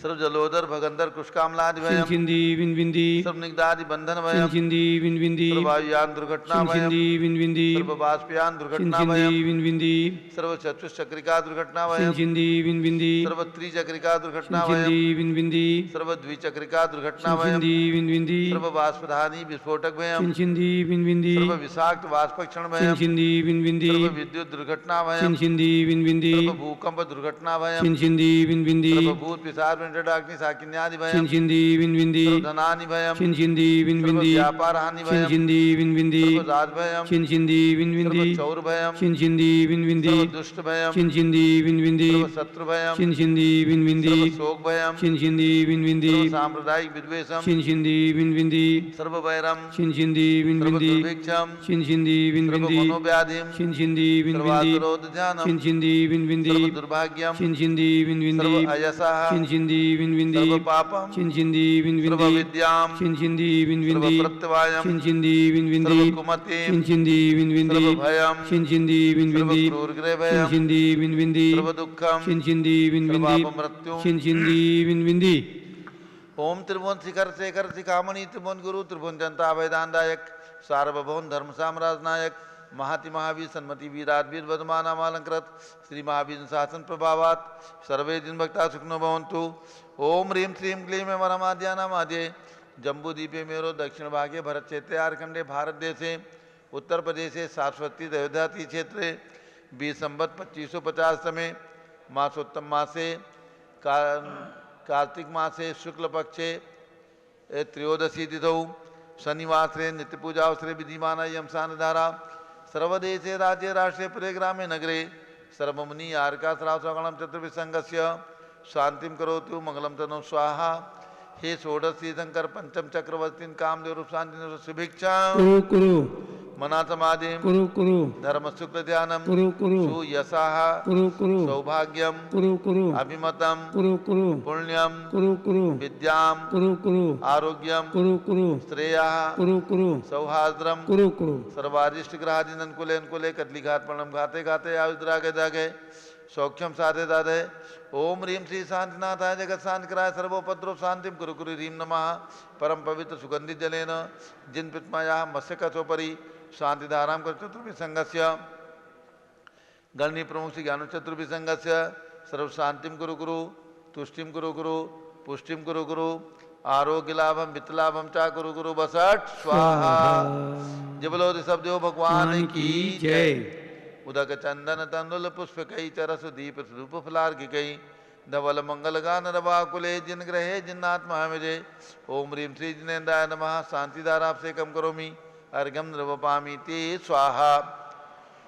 सर्व जलोदर भगंदर कुशकामलादि भयम चिंचिंदी बिंबिंदी सर्व निगदादि बंधन भयम चिंचिंदी बिंबिंदी सर्व वायुयान दुर्घटना भयम चिंचिंदी बिंबिंदी सर्व बाष्पयान दुर्घटना चिंचिंदी भयम बिंबिंदी सर्व चतुष्चक्रिका दुर्घटना भयम चिंचिंदी बिंबिंदी सर्व त्रिचक्रिका दुर्घटना भयम चिंचिंदी बिंबिंदी सर्व द्विचक्रिका दुर्घटना भयम चिंचिंदी बिंबिंदी सर्व बाष्पधानी विस्फोटक भयम चिंचिंदी बिंबिंदी सर्व विषाक्त वाष्पक्षण भयम चिंचिंदी बिंबिंदी सर्व विद्युत दुर्घटना भयम चिंचिंदी बिंबिंदी सर्व भूकंप दुर्घटना भयम चिंचिंदी बिंबिंदी सर्व भूत पिशाच डाग्नि साकिन्यादि भयम चिंचिंदी बिंबिंदी सर्व धनानि भयम चिंचिंदी सर्व बिंबिंदी व्यापार हानि भयम चिंचिंदी बिंबिंदी सर्व राज भयम चिंचिंदी बिंबिंदी सर्व चौर भयम चिंचिंदी बिंबिंदी सर्व दुष्ट भयम चिंचिंदी बिंबिंदी सर्व शत्रु भयम चिंचिंदी बिंबिंदी सर्व शोक भयम चिंचिंदी बिंबिंदी सर्व सांप्रदायिक विद्वेषम चिंचिंदी बिंबिंदी सर्व वैरम चिंचिंदी सर्व बिंबिंदी दुर्भिक्षम चिंचिंदी सर्व बिंबिंदी मनोव्याधिम चिंचिंदी सर्व बिंबिंदी आतुरोध ध्यानम चिंचिंदी बिंबिंदी सर्व दुर्भाग्यम चिंचिंदी बिंबिंदी सर्व अयसः चिंचिंदी बिंबिंदी सर्व पापम चिंचिंदी सर्व बिंबिंदी विद्याम चिंचिंदी सर्व बिंबिंदी प्रत्यवायम चिंचिंदी बिंबिंदी सर्व कुमतिम चिंचिंदी बिंबिंदी सर्व भयम चिंचिंदी सर्व बिंबिंदी क्रूरग्रह भयम चिंचिंदी बिंबिंदी सर्व दुःखम चिंचिंदी सर्व बिंबिंदी अपमृत्युम चिंचिंदी बिंबिंदी ओम त्रिभुवन शिखर शेखर शिखामणि त्रिभुवन गुरु त्रिभुवन जनता वैदानदायक सार्वभौम धर्म साम्राज्य नायक महाति महावीर सन्मति वीराधवीर वर्धमानामालंकृत श्री महावीर शासन प्रभावात सर्वे दिन भक्ता सुखनो भवन्तु। ओम ह्रीं श्रीं क्लीं वरमाद्यानामाद्ये जम्बूद्वीपे मेरो दक्षिण भागे भरत क्षेत्रे आर्खंडे भारत देशे उत्तर प्रदेशे सारस्वती देवदाती क्षेत्रे 20 संवत 2550 समय मासोत्तम मासे कार्तिक मासे शुक्ल पक्षे त्रयोदशी तिथौ शनिवासरे नित्य पूजा अवसरे विधिमान यमसान धारा सर्वदेशे राज्ये राष्ट्रे पुरे ग्रामे नगरे सर्वमुनि आर्का श्रावसगणम चतुर्विसंगस्य शांतिम करोतु मंगलम तनु स्वाहा। हे षोडश तीर्थंकर पंचम चक्रवर्ती कामदेव रूप शांति शुभिक्षा कुरु कुरु मना समाधिम कुरु कुरु धर्म शुक्ल ध्यानम कुरु कुरु सुयसाः कुरु कुरु सौभाग्यम कुरु कुरु अभिमतम कुरु कुरु पुण्यम कुरु कुरु विद्याम कुरु कुरु आरोग्यम कुरु कुरु श्रेया कुरु कुरु सौहार्द्रम कुरु कुरु सर्वारिष्ट ग्रहादीन अनुकूले अनुकूले कदली घात प्रणम घाते घाते आयुद्रागे दागे सौख्यम साधे दाधे। ओम ह्रीं श्री शांतिनाथाय जगत शांति कराय सर्वोपद्रव शांतिम कुरु कुरु ह्रीं नमः परम पवित्र सुगंधित जलेन जिन पितमया मत्स्य कथोपरि शांति धाराम कर चतुर्विसंगस्य गणनी प्रमुख श्री ज्ञान चतुर्विसंगस्य सर्व शांतिम कुरु कुरु तुष्टिम कुरु कुरु पुष्टिम कुरु कुरु आरोग्य लाभम वित्त लाभम चा कुरु कुरु बसठ स्वाहा। जबलो ऋषभदेव भगवान की जय। उदक चंदन तंदुल पुष्प कई चरस दीप स्वरूप फलार्घ कई धवल मंगल गान रवाकुले जिन ग्रहे जिन्नात्मा विजय। ओम ह्रीं श्री जिनेन्द्राय नमः शांतिधारा से कम करोमि अर्घ्यम नृवपामि ते स्वाहा।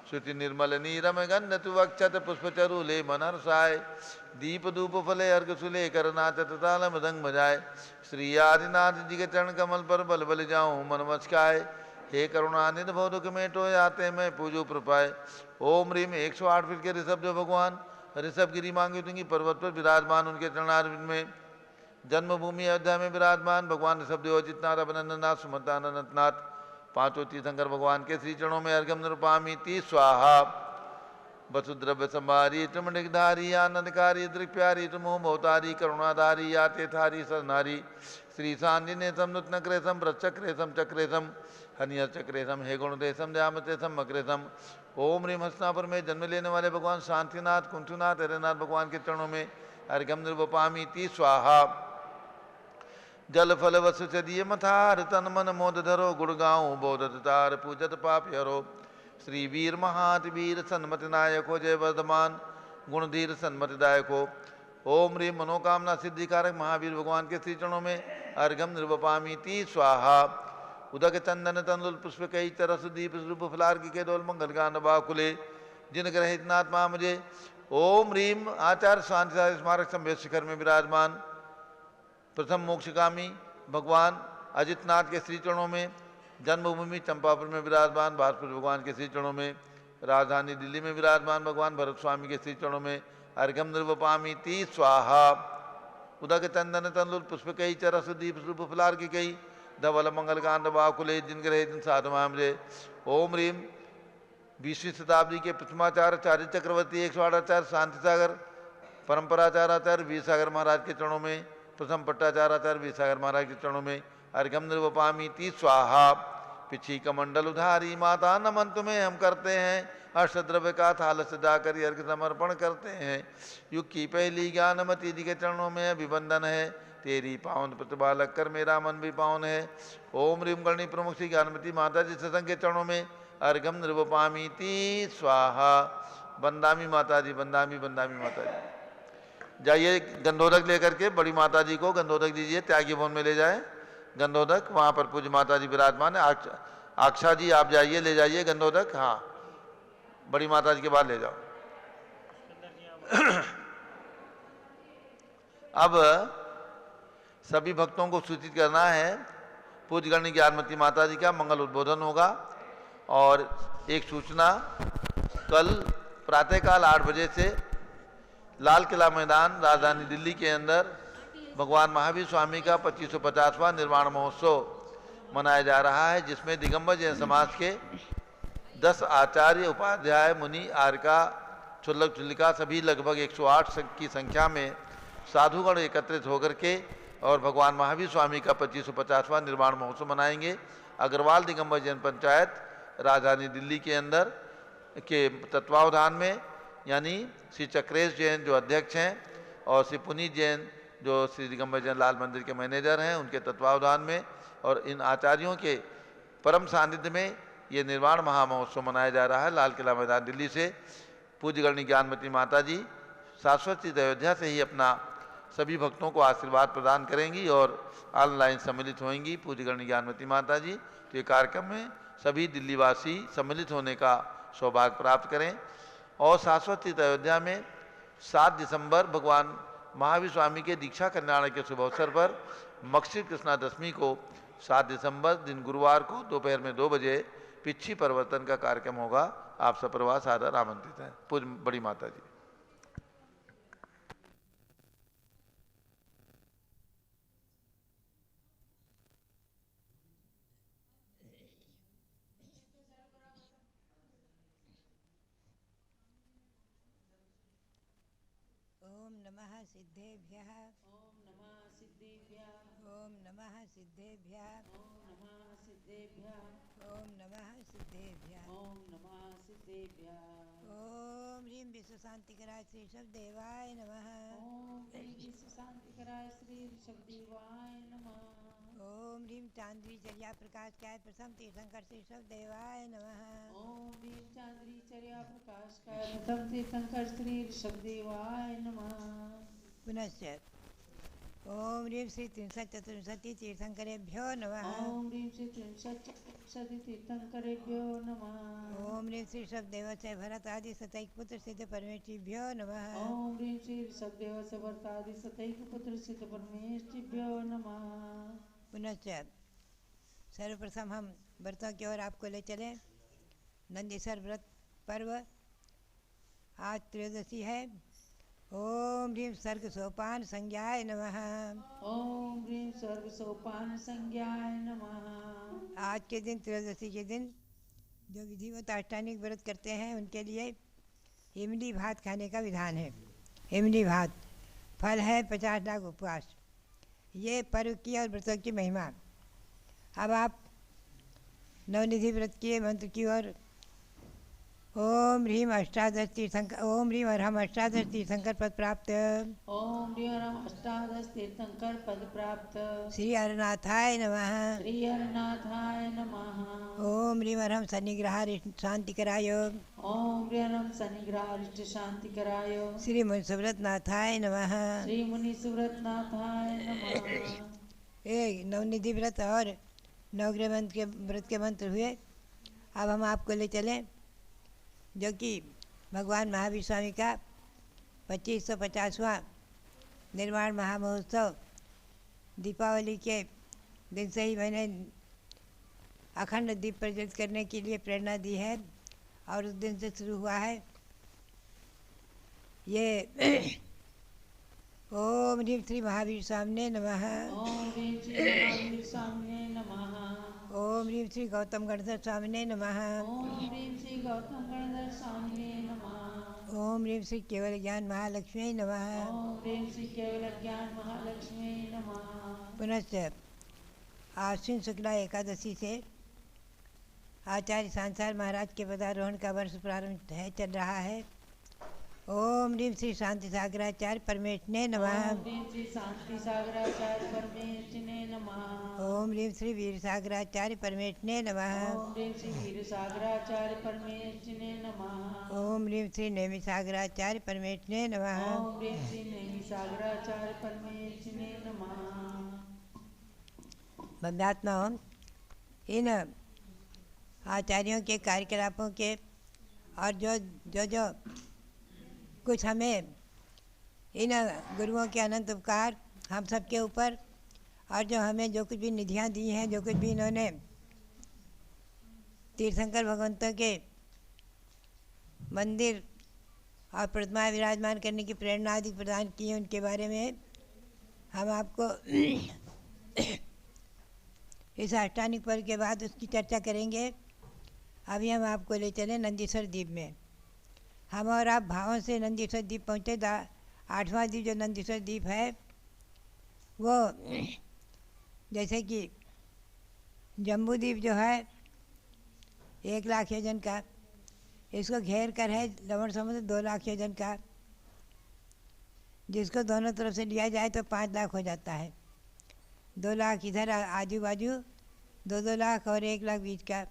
श्रुति निर्मल नीरम गंध तु वक्षत पुष्पचरूले मनरसाय दीप धूप फले अर्घ सुले करनाचत ताल मृदंग बजाय। श्री आदिनाथ जी के चरण कमल पर बल बल जाऊं मन मचकाय। हे करुणानिधि भव दुख मेटो आते मैं पूजो प्रपाय। ओम ह्रीं 108 फीट के ऋषभ जो भगवान ऋषभ गिरी मांगी तुंगी पर्वत पर विराजमान उनके चरणारविंद में जन्मभूमि अयोध्या में विराजमान भगवान ऋषभ देव अजितनाथ अभिनंदननाथ सुमंतानंदनाथ पांचों तीर्थंकर भगवान के श्री चरणों में अर्घ्यम निरूपामि ति स्वाहा। वसुद्रव्य संभारी त्रिमणिकधारी आनंदकारी दृक्प्यारी तुमो भवतारी करुणाधारी याते थारी सरनारी श्री सांदिने सम नूतन क्रेसम वृक्षक्रेसम चक्रेसम हनियर चक्रेसम हे गुणदेशम दयामतेसम मक्रेसम। ओम ह्रीं हस्तिनापुर में जन्म लेने वाले भगवान शांतिनाथ कुंठुनाथ हरेनाथ भगवान के चरणों में अर्घ्यम निरूपामि ति स्वाहा। जल फल वस चदिय मथार तन मन मोद धरो गुण गाऊं बोधत तार पूजत पाप हरो। श्री वीर महात वीर सन्मति नायक हो जय वर्धमान गुणधीर सन्मति दायक हो। ओम ह्रीं मनोकामना सिद्धिकारक महावीर भगवान के श्री चरणों में अर्घम निर्वपामीति स्वाहा। उदक चंदन तंदुल पुष्प कई तरस दीप रूप फलार की डोल मंगल गान बाकुले जिन ग्रहित नात्मा मुझे। ओम रीम आचार्य शांति स्मारक संवेद शिखर में विराजमान प्रथम मोक्षगामी भगवान अजितनाथ के श्री चरणों में, जन्मभूमि चंपापुर में विराजमान भास्कर भगवान के श्री चरणों में, राजधानी दिल्ली में विराजमान भगवान भरत स्वामी के श्री चरणों में अर्घम निर्वपामीति स्वाहा। उदक चंदन तंदुल पुष्प कई चरस दीप रूप फलार की कई धवल मंगल कांड बाकुले जिन ग्रह दिन साधु मामले। ओम रीम 20वीं शताब्दी के प्रथमाचार्य चार्य चक्रवर्ती 108 आचार्य शांति सागर परंपराचार्य आचार्य वीर सागर महाराज के चरणों में, प्रथम पट्टाचार्य आचार्य वीर सागर महाराज के चरणों में अर्घम निर्वपामीति स्वाहा। पिछी कमंडल उधारी माता नमन तुम्हें हम करते हैं, अष्टद्रव्य का थाल सजाकर अर्घ समर्पण करते हैं। युग की पहली ज्ञानमती जी के चरणों में अभिवंदन है, तेरी पावन प्रतिभा लगकर मेरा मन भी पावन है। ओम रीम गणी प्रमुख श्री ज्ञानमती माता जी सत्संग के चरणों में अर्घम निर्वपामीति स्वाहा। बंदामी माता जी, बंदामी बंदामी माता जी। जाइए गंधोदक लेकर के बड़ी माता जी को गंधोदक दीजिए, त्यागी भवन में ले जाए गंधोदक, वहाँ पर पूज्य माता जी विराजमान है। आक्षा जी आप जाइए, ले जाइए गंधोदक, हाँ बड़ी माता जी के बाद ले जाओ। अब सभी भक्तों को सूचित करना है, पूज्य गणी ज्ञानमती माता जी का मंगल उद्बोधन होगा। और एक सूचना, कल प्रातःकाल 8 बजे से लाल किला मैदान राजधानी दिल्ली के अंदर भगवान महावीर स्वामी का 2550वां निर्वाण महोत्सव मनाया जा रहा है, जिसमें दिगंबर जैन समाज के 10 आचार्य उपाध्याय मुनि आर्का क्षुल्लक क्षुल्लिका सभी लगभग 108 की संख्या में साधुगण एकत्रित होकर के और भगवान महावीर स्वामी का 2550वां निर्वाण महोत्सव मनाएंगे। अग्रवाल दिगंबर जैन पंचायत राजधानी दिल्ली के अंदर के तत्वावधान में, यानी श्री चक्रेश जैन जो अध्यक्ष हैं और श्री पुनीत जैन जो श्री दिगंबर जैन लाल मंदिर के मैनेजर हैं, उनके तत्वावधान में और इन आचार्यों के परम सानिध्य में ये निर्वाण महामहोत्सव मनाया जा रहा है। लाल किला मैदान दिल्ली से पूज्य गणी ज्ञानमती माता जी शाश्वत अयोध्या से ही अपना सभी भक्तों को आशीर्वाद प्रदान करेंगी और ऑनलाइन सम्मिलित होंगी पूज्य गणी ज्ञानमती माता जी। तो ये कार्यक्रम में सभी दिल्लीवासी सम्मिलित होने का सौभाग्य प्राप्त करें। और शाश्वत अयोध्या में 7 दिसंबर भगवान महावीर स्वामी के दीक्षा कल्याण के शुभ अवसर पर मक्षिर कृष्णा दशमी को 7 दिसंबर दिन गुरुवार को दोपहर में 2 बजे पिच्छी परिवर्तन का कार्यक्रम होगा। आप सब परिवार सादर आमंत्रित हैं। पूज्य बड़ी माता जी। ओम नमः सिद्धेभ्यः, ओम नमः सिद्धेभ्यः, ओम नमः सिद्धेभ्यः, ओम नमः सिद्धेभ्यः, ओम नमः सिद्धेभ्यः। ओम नमः सिद्धेभ्यः। ओम ह्रीं विश्व शांतिकराय श्री ऋषभदेवाय नमः। ओम ह्रीं विश्व शांतिकराय श्री ऋषभदेवाय नमः। ओम ह्रीं चांद्री चर्या प्रकाशकाय प्रथम तीर्थंकर श्री ऋषभदेवाय नमः। ओम ह्रीं चांद्री चर्या प्रकाशकाय प्रथम तीर्थंकर श्री ऋषभदेवाय नमः। पुनश्च ओम ह्रीं श्री 334 तीर्थंकरेभ्यो नमः। ओम ह्रीं श्री 334 तीर्थंकरेभ्यो नमः। ओम ह्रीं श्री ऋषभदेव से भरत आदि सतैक पुत्र सिद्ध परमेष्ठिभ्यो नमः। ओम ह्रीं श्री ऋषभदेव से भरत आदि सतैक पुत्र सिद्ध परमेष्ठिभ्यो नमः। पुनश्च सर्वप्रथम हम व्रतों की ओर आपको ले चले। नंदीश्वर व्रत पर्व आज त्रयोदशी है। ओम ह्रीं सर्ग सोपान संज्ञाय नमः। ओम ह्रीं सर्व सोपान संज्ञाय नमः। आज के दिन त्रयोदशी के दिन जो विधिवत अष्टांगिक व्रत करते हैं उनके लिए इमली भात खाने का विधान है। इमली भात फल है 50 लाख उपवास। ये पर्व की और व्रतों की महिमा। अब आप नवनिधि व्रत के मंत्र की ओर ओम ह्रीं अष्टादश तीर्थंकर, ओम ह्रीं अरहम अष्टादश तीर्थंकर पद प्राप्त। ओम ह्रीं अरहम अष्टादश तीर्थंकर पद प्राप्त। श्री हरनाथाय नमः। श्री हरनाथाय नमः। ओम ह्रीं अरहम शनिग्रह शांतिकराय। ओम ह्रीं अरहम शनिग्रह शांतिकराय। श्री मुनि सुव्रतनाथाय नमः। श्री मुनि सुव्रतनाथाय नमः। ये नवनिधि व्रत और नवग्रह व्रत के मंत्र हुए। अब हम आपको ले चलें जो कि भगवान महावीर स्वामी का 2550वां निर्वाण महामहोत्सव दीपावली के दिन से ही मैंने अखंड दीप प्रज्वलित करने के लिए प्रेरणा दी है और उस दिन से शुरू हुआ है। ये ओम ह्रीं श्री महावीर स्वामिने नमः। ओम ह्रीं श्री महावीर स्वामिने नमः। ओम ह्रीं श्री गौतम गणधर स्वामिने नमः। ओम ह्रीं श्री गौतम गणधर स्वामिने नमः। ओम ह्रीं श्री केवल ज्ञान महालक्ष्मी नमः। ओम ह्रीं श्री केवल ज्ञान महालक्ष्मी नमः। पुनश्च आश्विन शुक्ला एकादशी से आचार्य सांसार महाराज के पदारोहण का वर्ष प्रारंभ है चल रहा है। ओम ह्रीं श्री शांति सागराचार्य परमेश्वरने नमः। ओम ह्रीं श्री शांति सागराचार्य परमेश्वरने नमः। ओम ह्रीं श्री वीर सागराचार्य परमेश्वरने नमः। ओम ह्रीं श्री वीर सागराचार्य परमेश्वरने नमः। ओम ह्रीं श्री नेमि सागराचार्य परमेश्वरने नमः। ओम ह्रीं श्री नेमि सागराचार्य परमेश्वरने नमः। बंध्यात्माओं, इन आचार्यों के कार्यकलापों के और जो कुछ हमें इन गुरुओं के अनंत उपकार हम सब के ऊपर और जो हमें जो कुछ भी निधियाँ दी हैं, जो कुछ भी इन्होंने तीर्थंकर भगवंतों के मंदिर और प्रतिमा विराजमान करने की प्रेरणा आदि प्रदान की है, उनके बारे में हम आपको इस अष्टांगिक पर्व के बाद उसकी चर्चा करेंगे। अभी हम आपको ले चले नंदीश्वर द्वीप में। हम और आप भावों से नंदीश्वर द्वीप पहुँचे। 8वां द्वीप जो नंदीश्वर द्वीप है वो जैसे कि जम्बू द्वीप जो है 1 लाख योजन का, इसको घेर कर है लवण समुद्र 2 लाख योजन का, जिसको दोनों तरफ से लिया जाए तो 5 लाख हो जाता है। 2 लाख इधर आजू बाजू 2-2 लाख और 1 लाख बीच का।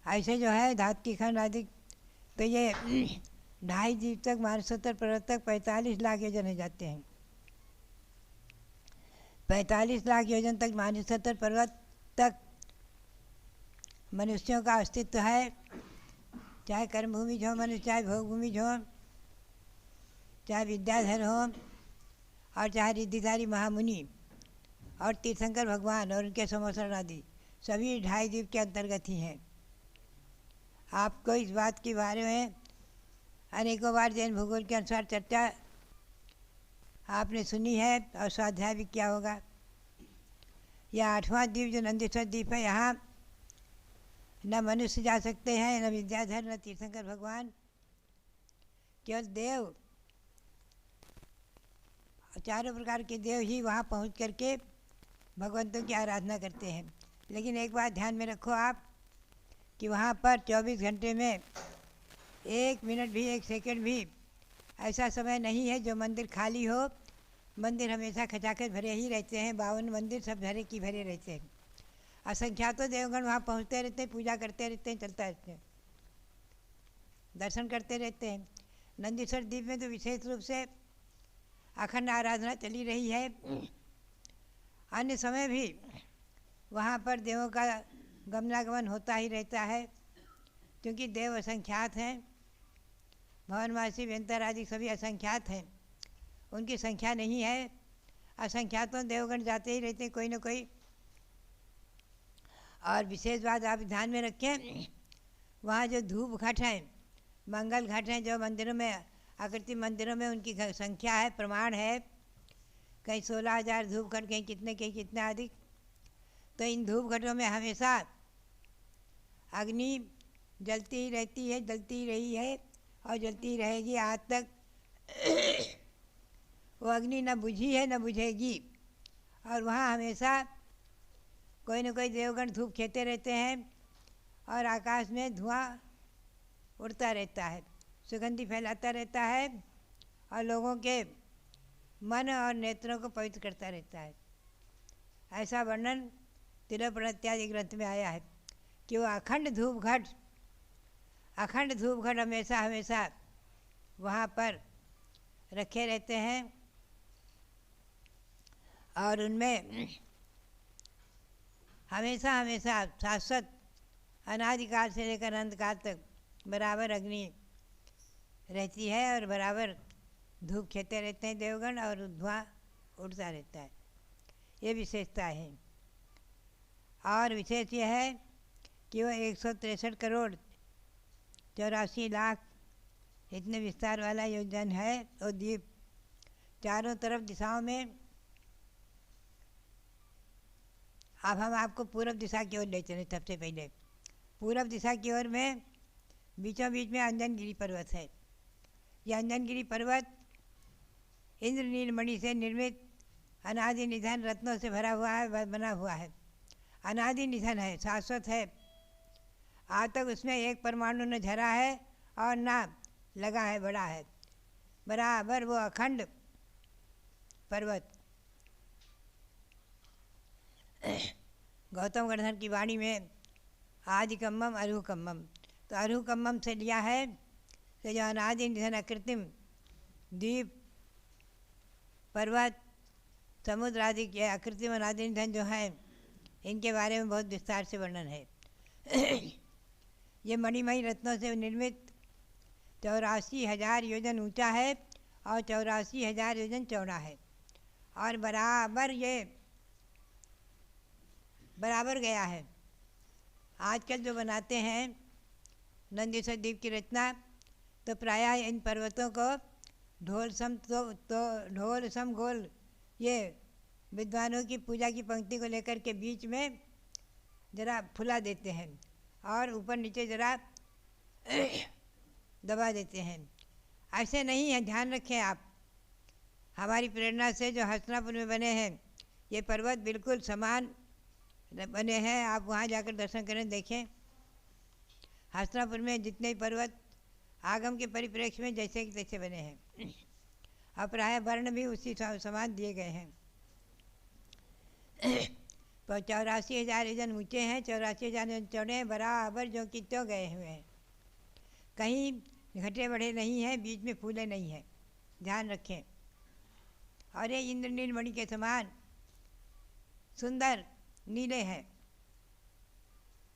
ऐसे जो है धातु की खंड आदि, तो ये 2.5 द्वीप तक मानसरोवर पर्वत तक 45 लाख योजन हो जाते हैं। 45 लाख योजन तक मानसरोवर पर्वत तक मनुष्यों का अस्तित्व है, चाहे कर्मभूमि हो मनुष्य, चाहे भोगभूमि हो, चाहे विद्याधर हो और चाहे रिद्धिधारी महामुनि और तीर्थंकर भगवान और उनके समोसरण आदि सभी 2.5 द्वीप के अंतर्गत ही हैं। आपको इस बात के बारे में अनेकों बार जैन भूगोल के अनुसार चर्चा आपने सुनी है और स्वाध्याय भी किया होगा। यह 8वां द्वीप जो नंदीश्वर द्वीप है, यहाँ न मनुष्य जा सकते हैं, न विद्याधर, न तीर्थंकर भगवान, केवल देव, चारों प्रकार के देव ही वहाँ पहुँच करके भगवंतों की आराधना करते हैं। लेकिन एक बात ध्यान में रखो आप कि वहाँ पर 24 घंटे में 1 मिनट भी 1 सेकंड भी ऐसा समय नहीं है जो मंदिर खाली हो। मंदिर हमेशा खचाखच भरे ही रहते हैं। 52 मंदिर सब भरे की भरे रहते हैं। असंख्यातों देवगण वहाँ पहुँचते रहते हैं, पूजा करते रहते हैं, चलता रहते हैं, दर्शन करते रहते हैं। नंदीश्वर द्वीप में तो विशेष रूप से अखंड आराधना चली रही है। अन्य समय भी वहाँ पर देवों का गमनागमन होता ही रहता है, क्योंकि देव असंख्यात हैं। भवनवासी व्यंतर आदि सभी असंख्यात हैं, उनकी संख्या नहीं है। असंख्यातों देवगण जाते ही रहते हैं कोई न कोई। और विशेष बात आप ध्यान में रखें, वहाँ जो धूप घट हैं, मंगल घट हैं, जो मंदिरों में आकृति मंदिरों में उनकी संख्या है, प्रमाण है, कहीं 16,000 धूप घट, कहीं कितने आदि। तो इन धूप घटों में हमेशा अग्नि जलती ही रहती है, जलती ही रही है और जलती ही रहेगी आज तक। वो अग्नि न बुझी है न बुझेगी। और वहाँ हमेशा कोई न कोई देवगण धूप खेते रहते हैं और आकाश में धुआं उड़ता रहता है, सुगंधि फैलाता रहता है और लोगों के मन और नेत्रों को पवित्र करता रहता है। ऐसा वर्णन तिलप्रण इत्यादि ग्रंथ में आया है कि वो अखंड धूप घट हमेशा वहाँ पर रखे रहते हैं और उनमें हमेशा हमेशा शाश्वत अनादिकाल से लेकर अनंतकाल तक बराबर अग्नि रहती है और बराबर धूप खेते रहते हैं देवगण और धुआं उड़ता रहता है। ये विशेषता है। और विशेष यह है कि वो 163 करोड़ 84 लाख इतने विस्तार वाला योजन है और द्वीप चारों तरफ दिशाओं में। अब हम आपको पूर्व दिशा की ओर ले चले। सबसे पहले पूर्व दिशा की ओर में बीचों बीच में अंजनगिरी पर्वत है। यह अंजनगिरी पर्वत इंद्रनील मणि से निर्मित अनादि निधन रत्नों से भरा हुआ है, बना हुआ है। अनादि निधन है, शाश्वत है। आज तक उसमें एक परमाणु न झरा है और ना लगा है, बड़ा है बराबर वो अखंड पर्वत। गौतम गणधर की वाणी में आदि कम्मम अरुह कम्मम, तो अरुह कम्मम से लिया है तो जो अनादि निधन अकृत्रिम द्वीप पर्वत समुद्र आदि के अकृत्रिम अनादि निधन जो हैं इनके बारे में बहुत विस्तार से वर्णन है। ये मणिमयी रत्नों से निर्मित 84,000 योजन ऊंचा है और 84,000 योजन चौड़ा है और बराबर ये बराबर गया है। आजकल जो बनाते हैं नंदीश्वर द्वीप की रचना तो प्रायः इन पर्वतों को ढोल सम गोल ये विद्वानों की पूजा की पंक्ति को लेकर के बीच में जरा फुला देते हैं और ऊपर नीचे जरा दबा देते हैं। ऐसे नहीं है, ध्यान रखें आप। हमारी प्रेरणा से जो हसनापुर में बने हैं ये पर्वत बिल्कुल समान बने हैं। आप वहाँ जाकर दर्शन करें, देखें। हसनापुर में जितने पर्वत आगम के परिप्रेक्ष्य में जैसे कि तैसे बने हैं और प्रायः वर्ण भी उसी समान दिए गए हैं। 84,000 योजन ऊँचे हैं, 84,000 योजन चौड़े हैं, बराबर जो कि त्यों गए हुए हैं। कहीं घटे बढ़े नहीं हैं, बीच में फूले नहीं हैं, ध्यान रखें। और ये इंद्रनील मणि के समान सुंदर नीले हैं।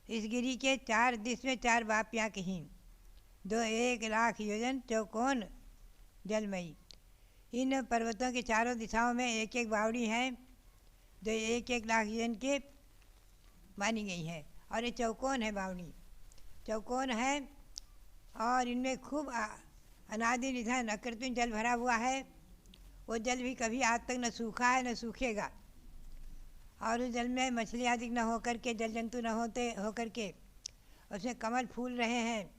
इस गिरी के 4 दिश में 4 वापियाँ कहीं, जो 1,00,000 योजन चौकोन जलमयी। इन पर्वतों की चारों दिशाओं में एक एक बावड़ी हैं जो 1,00,000 योजन के मानी गई है। और ये चौकोन है, बावड़ी चौकोन है और इनमें खूब अनादि निधन अकृत्रिम जल भरा हुआ है। वो जल भी कभी आज तक न सूखा है न सूखेगा। और उस जल में मछली आदि न होकर के, जल जंतु न होकर के उसमें कमल फूल रहे हैं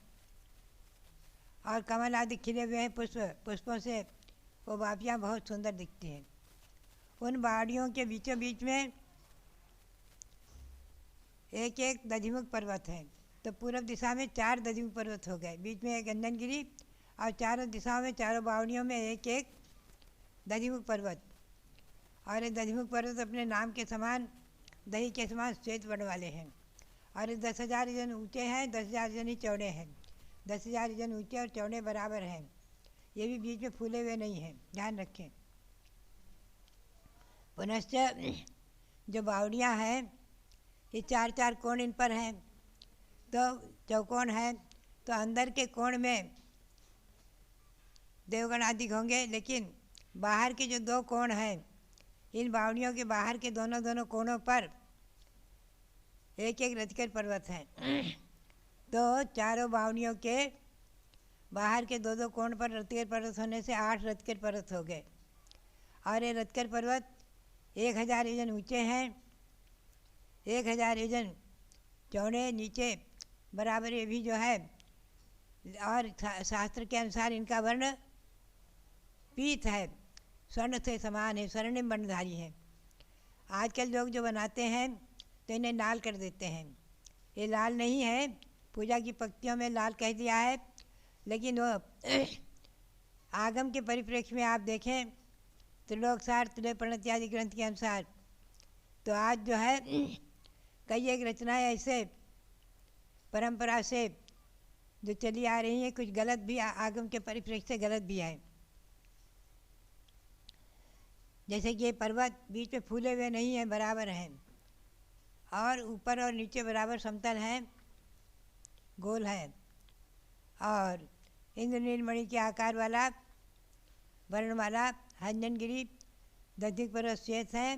और कमल आदि खिले हुए हैं पुष्पों से। वो वापियाँ बहुत सुंदर दिखती हैं। उन बावड़ियों के बीचों बीच में एक एक दधिमुख पर्वत है। तो पूर्व दिशा में 4 दधिमुख पर्वत हो गए, बीच में एक अंजनगिरी और चारों दिशाओं में चारों बावड़ियों में एक एक दधिमुख पर्वत। और ये दधिमुख पर्वत अपने नाम के समान, दही के समान श्वेत वर्ण वाले हैं। और ये 10,000 योजन ऊँचे हैं, 10,000 योजन ही चौड़े हैं। 10,000 योजन ऊँचे और चौड़े बराबर हैं। ये भी बीच में फूले हुए नहीं हैं, ध्यान रखें। पुनश्च जो बावड़ियाँ हैं ये 4-4 कोण इन पर हैं। तो चौकोन है तो अंदर के कोण में देवगण आदि होंगे, लेकिन बाहर के जो 2 कोण हैं इन बावड़ियों के बाहर के दोनों कोणों पर एक एक रथकर पर्वत हैं। तो चारों बावड़ियों के बाहर के 2 कोण पर रथकर पर्वत होने से 8 रथकर पर्वत हो गए। और ये रथकर पर्वत 1,000 योजन ऊँचे हैं, 1,000 योजन चौड़े, नीचे बराबर ये भी जो है। और शास्त्र के अनुसार इनका वर्ण पीत है, स्वर्ण से समान है, स्वर्णिम वर्णधारी है। आजकल लोग जो बनाते हैं तो इन्हें लाल कर देते हैं। ये लाल नहीं है, पूजा की पंक्तियों में लाल कह दिया है, लेकिन वो आगम के परिप्रेक्ष्य में आप देखें त्रिलोकसार तुल्य प्रणति आदि ग्रंथ के अनुसार तो आज जो है कई एक रचनाएं ऐसे परंपरा से जो चली आ रही हैं, कुछ गलत भी आगम के परिप्रेक्ष्य से गलत भी है। जैसे कि ये पर्वत बीच में फूले हुए नहीं हैं, बराबर हैं। और ऊपर और नीचे बराबर समतल हैं, गोल है। और इंद्रनीलमणि के आकार वाला वर्णमाला हंजनगिरी दधिक पर्वत श्वेत है,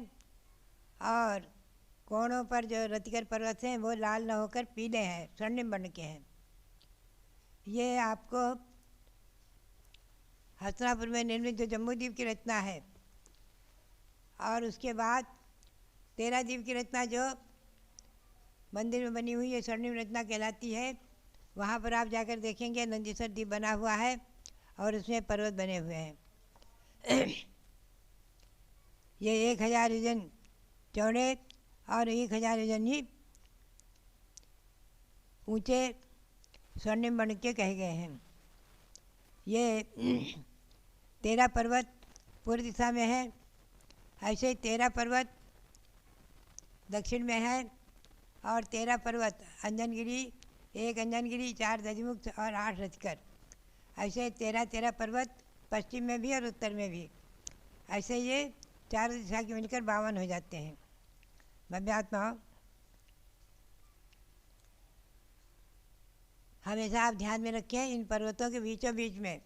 और कोणों पर जो रतिकर पर्वत हैं वो लाल न होकर पीले हैं, स्वर्णिम वर्ण के हैं। ये आपको हस्तिनापुर में निर्मित जो जम्बूद्वीप की रचना है, और उसके बाद 13 द्वीप की रचना जो मंदिर में बनी हुई है स्वर्णिम रचना कहलाती है। वहाँ पर आप जाकर देखेंगे नंदीसर द्वीप बना हुआ है और उसमें पर्वत बने हुए हैं। ये 1000 योजन चौड़े और 1000 योजन ही ऊंचे स्वर्णिम वर्ण के कहे गए हैं। ये 13 पर्वत पूर्व दिशा में है, ऐसे ही 13 पर्वत दक्षिण में है, और 13 पर्वत अंजनगिरी, 1 अंजनगिरी, 4 दधिमुख और 8 रतिकर, ऐसे 13 पर्वत पश्चिम में भी और उत्तर में भी। ऐसे ये 4 दिशा के मिलकर 52 हो जाते हैं। भव्यात्माओं, हमेशा आप ध्यान में रखें, इन पर्वतों के बीचों बीच में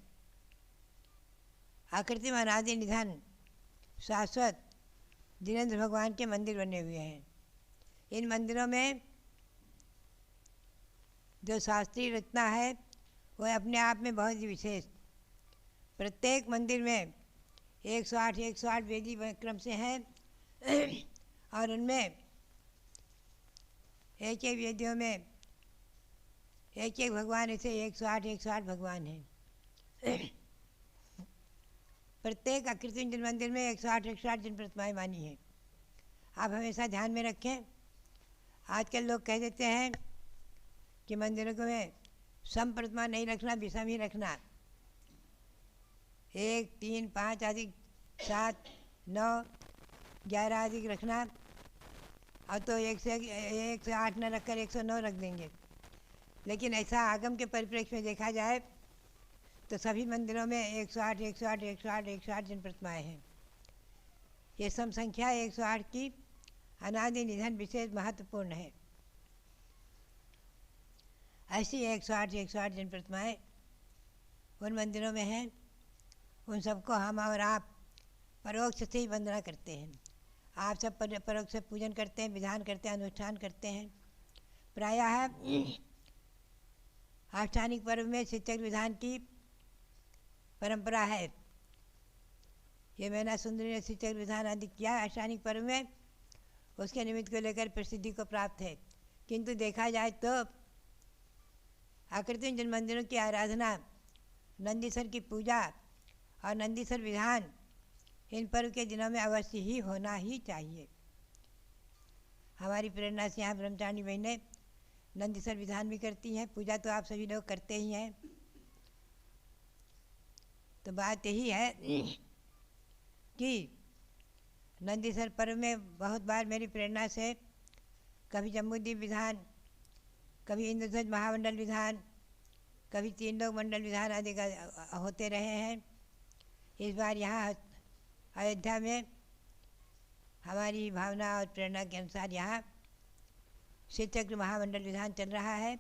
आकृति में अनादि निधन शाश्वत जिनेंद्र भगवान के मंदिर बने हुए हैं। इन मंदिरों में जो शास्त्रीय रचना है वह अपने आप में बहुत ही विशेष। प्रत्येक मंदिर में 108 वेदी क्रम से हैं, और उनमें एक एक वेदियों में एक एक भगवान, ऐसे 108 भगवान हैं। प्रत्येक आकृति जिन मंदिर में 108 जिन प्रतिमाएँ मानी हैं। आप हमेशा ध्यान में रखें। आजकल लोग कह देते हैं कि मंदिरों को में सम प्रतिमा नहीं रखना, विषम ही रखना, 1, 3, 5 आदि, 7, 9, 11 आदि रखना, और तो 1 से 8 न रखकर 109 रख देंगे। लेकिन ऐसा आगम के परिप्रेक्ष्य में देखा जाए तो सभी मंदिरों में 108 जिन प्रतिमाएँ हैं। ये सम संख्या 108 की अनादि निधन विशेष महत्वपूर्ण है। ऐसी 108 जिन प्रतिमाएँ उन मंदिरों में हैं, उन सबको हम और आप परोक्ष से ही वंदना करते हैं। आप सब परोक्ष से पूजन करते हैं, विधान करते हैं, अनुष्ठान करते हैं। प्रायः आष्टानिक पर्व में शिवचक्र विधान की परंपरा है। ये मैना सुंदरी ने शिवचक्र विधान आदि किया आष्टानिक पर्व में, उसके निमित्त को लेकर प्रसिद्धि को प्राप्त है। किंतु देखा जाए तो आकृति जिन मंदिरों की आराधना, नंदीसर की पूजा और नंदीसर विधान इन पर्व के दिनों में अवश्य ही होना ही चाहिए। हमारी प्रेरणा से यहाँ ब्रह्मचारिणी बहनें नंदीसर विधान भी करती हैं, पूजा तो आप सभी लोग करते ही हैं। तो बात यही है कि नंदीसर पर्व में बहुत बार मेरी प्रेरणा से कभी जम्बूद्वीप विधान, कभी इंद्रध्वज महामंडल विधान, कभी 3 लोक मंडल विधान आदि का होते रहे हैं। इस बार यहाँ अयोध्या में हमारी भावना और प्रेरणा के अनुसार यहाँ शिवचक्र महामंडल विधान चल रहा है,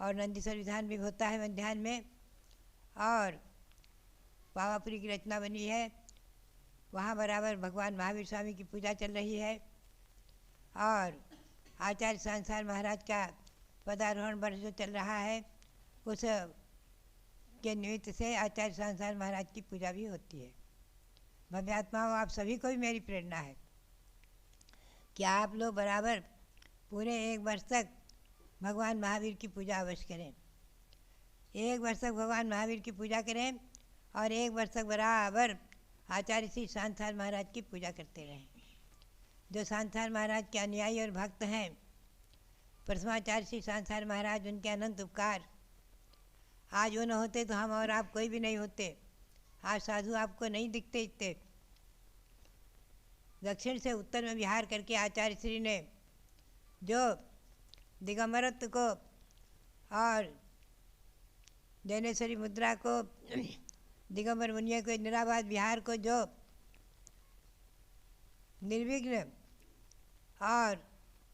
और नंदीसर विधान भी होता है मध्याह्न में, और पावापुरी की रचना बनी है, वहाँ बराबर भगवान महावीर स्वामी की पूजा चल रही है, और आचार्य सांसार महाराज का पदारोहण वर्ष जो चल रहा है उस के निमित्त से आचार्य सांसार महाराज की पूजा भी होती है। भव्यात्माओं, आप सभी को भी मेरी प्रेरणा है कि आप लोग बराबर पूरे 1 वर्ष तक भगवान महावीर की पूजा अवश्य करें। 1 वर्ष तक भगवान महावीर की पूजा करें, और 1 वर्ष तक बराबर आचार्य श्री सांसार महाराज की पूजा करते रहें। जो सांसार महाराज के अनुयायी और भक्त हैं, प्रथमाचार्य श्री सांसार महाराज, उनके अनंत उपकार, आज वो न होते तो हम और आप कोई भी नहीं होते। आज साधु आपको नहीं दिखते इतने। दक्षिण से उत्तर में विहार करके आचार्य श्री ने जो दिगंबरत्व को और जैनेश्वरी मुद्रा को, दिगंबर मुनियों को, निराबाद विहार को जो निर्विघ्न और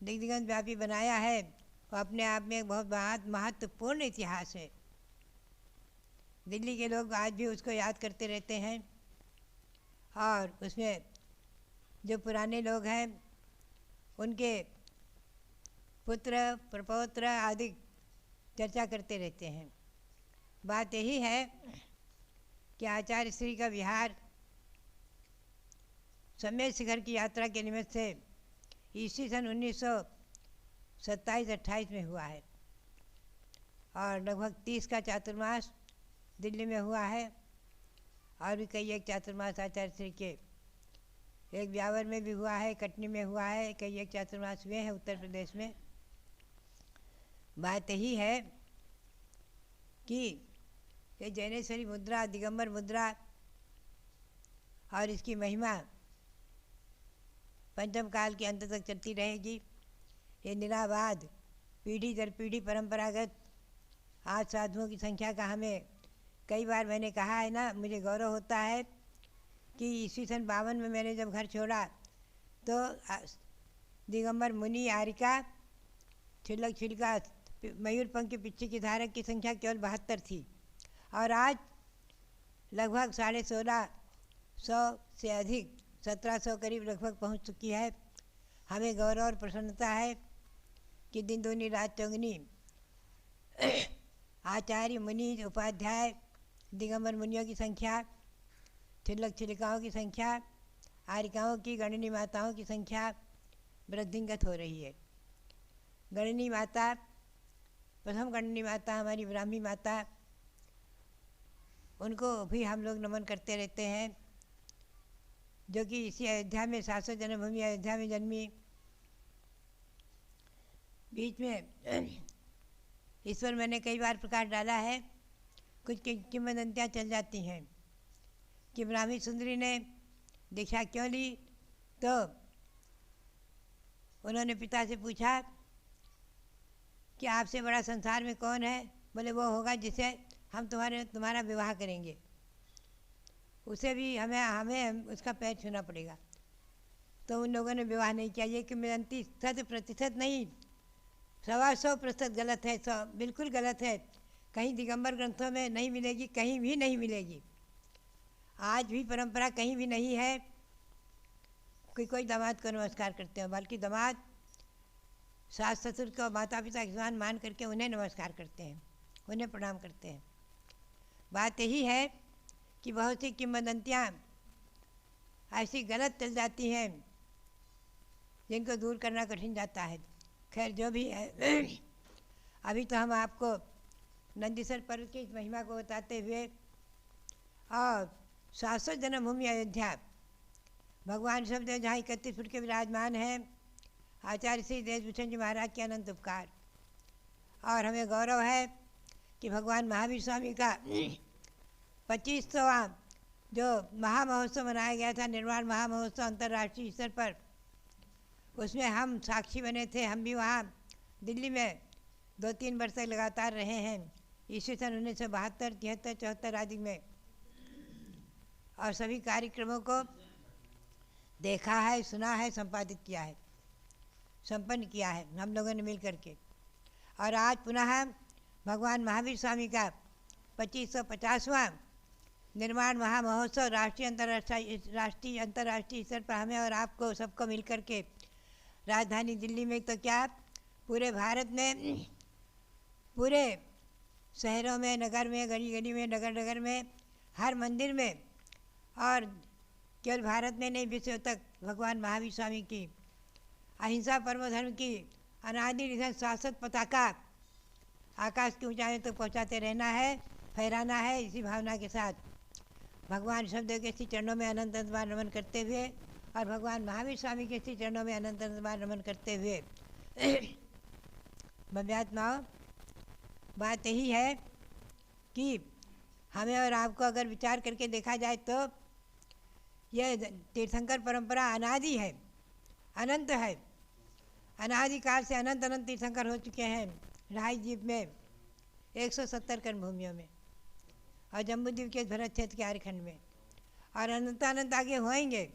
दिग्दिगंत व्यापी बनाया है, वो अपने आप में एक बहुत महत्वपूर्ण इतिहास है। दिल्ली के लोग आज भी उसको याद करते रहते हैं और उसमें जो पुराने लोग हैं उनके पुत्र प्रपौत्र आदि चर्चा करते रहते हैं। बात यही है कि आचार्य श्री का विहार सम्मेद शिखर की यात्रा के निमित्त से ईस्वी सन 1927-28 में हुआ है और लगभग 30 का चातुर्मास दिल्ली में हुआ है और भी कई एक चातुर्मास आचार्य श्री के एक ब्यावर में भी हुआ है, कटनी में हुआ है, कई एक चातुर्मास हुए हैं उत्तर प्रदेश में। बात यही है कि ये जैनेश्वरी मुद्रा, दिगंबर मुद्रा और इसकी महिमा पंचम काल के अंत तक चलती रहेगी। ये निराबाद पीढ़ी दर पीढ़ी परंपरागत आज साधुओं की संख्या का हमें कई बार मैंने कहा है ना, मुझे गौरव होता है कि ईस्वी सन 52 में मैंने जब घर छोड़ा तो दिगंबर मुनि आरिका छिलक छिलका मयूरपंख के पीछे की धारक की संख्या केवल 72 थी और आज लगभग 1650 से अधिक 1700 करीब लगभग पहुंच चुकी है। हमें गौरव और प्रसन्नता है कि दिन दूनी रात चौगुनी आचार्य मुनि उपाध्याय दिगंबर मुनियों की संख्या, छिलक छिलिकाओं की संख्या, आरिकाओं की गणनी माताओं की संख्या वृद्धिंगत हो रही है। गणनी माता, प्रथम गणनी माता हमारी ब्राह्मी माता, उनको भी हम लोग नमन करते रहते हैं, जो कि इसी अयोध्या में 700 जन्मभूमि अयोध्या में जन्मी। बीच में इस पर मैंने कई बार प्रकाश डाला है। कुछ किंवदंतियाँ चल जाती हैं कि ब्राह्मी सुंदरी ने दीक्षा क्यों ली, तो उन्होंने पिता से पूछा कि आपसे बड़ा संसार में कौन है। बोले वो होगा जिसे हम तुम्हारा विवाह करेंगे, उसे भी हमें उसका पैर छूना पड़ेगा। तो उन लोगों ने विवाह नहीं किया। ये किंवदंती 100% नहीं, 125% गलत है, बिल्कुल गलत है। कहीं दिगंबर ग्रंथों में नहीं मिलेगी, कहीं भी नहीं मिलेगी। आज भी परंपरा कहीं भी नहीं है कि कोई दामाद को नमस्कार करते हो, बल्कि दामाद सास ससुर को माता पिता के समान मान करके उन्हें नमस्कार करते हैं, उन्हें प्रणाम करते हैं। बात यही है कि बहुत सी किंवदंतियाँ ऐसी गलत चल जाती हैं जिनको दूर करना कठिन जाता है। खैर जो भी है, अभी तो हम आपको नंदीसर पर्व की इस महिमा को बताते हुए और 700 जन्मभूमि अयोध्या, भगवान शब्देव जहाँ 31 फुट के विराजमान हैं, आचार्य श्री देशभूषण जी महाराज के अनंत उपकार। और हमें गौरव है कि भगवान महावीर स्वामी का 25वां जो महामहोत्सव मनाया गया था, निर्वाण महामहोत्सव अंतर्राष्ट्रीय स्तर पर, उसमें हम साक्षी बने थे। हम भी वहाँ दिल्ली में 2-3 वर्ष तक लगातार रहे हैं, ईस्वी सन 1972, 73, 74 आदि में, और सभी कार्यक्रमों को देखा है, सुना है, संपादित किया है, संपन्न किया है हम लोगों ने मिल करके। और आज पुनः भगवान महावीर स्वामी का 2550वां निर्माण महामहोत्सव राष्ट्रीय अंतर्राष्ट्रीय स्तर पर हमें और आपको सबको मिल करके राजधानी दिल्ली में तो क्या पूरे भारत में, पूरे शहरों में, नगर में, गली गली में, नगर नगर में, हर मंदिर में, और केवल भारत में नहीं विश्व तक भगवान महावीर स्वामी की अहिंसा परमो धर्म की अनादि निधन शाश्वत पताका आकाश की ऊंचाई तक पहुंचाते रहना है, फहराना है। इसी भावना के साथ भगवान शब्देव के श्री चरणों में अनंत अनंत बार नमन करते हुए और भगवान महावीर स्वामी के श्री चरणों में अनंत अनंत बार नमन करते हुए भव्यात्माओं, बात यही है कि हमें और आपको अगर विचार करके देखा जाए तो यह तीर्थंकर परंपरा अनादि है, अनंत है। अनादिकाल से अनंत अनंत तीर्थंकर हो चुके हैं ढाई द्वीप में, 170 कर्म भूमियों में, और जम्बूद्वीप के भरत क्षेत्र के आर्यखंड में, और अनंत अनंत आगे होएंगे।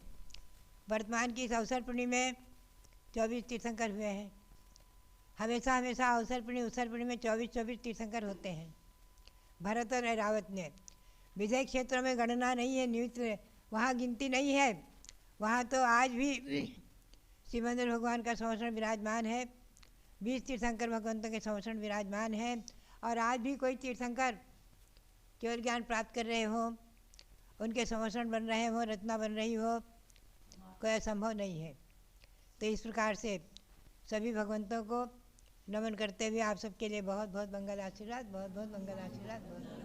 वर्तमान की इस अवसर पूर्णिमा में 24 तीर्थंकर हुए हैं। हमेशा हमेशा अवसरपणी में 24 तीर्थंकर होते हैं। भरत और ऐरावत ने विजय क्षेत्रों में गणना नहीं है, नियुक्त वहाँ गिनती नहीं है। वहाँ तो आज भी शिवेंद्र भगवान का संवत्सरण विराजमान है, 20 तीर्थंकर भगवंतों के संवत्सरण विराजमान है। और आज भी कोई तीर्थंकर केवल ज्ञान प्राप्त कर रहे हो, उनके संवत्सरण बन रहे हो, रत्ना बन रही हो, कोई असंभव नहीं है। तो इस प्रकार से सभी भगवंतों को नमन करते हुए आप सबके लिए बहुत बहुत मंगल आशीर्वाद, बहुत बहुत मंगल आशीर्वाद, बहुत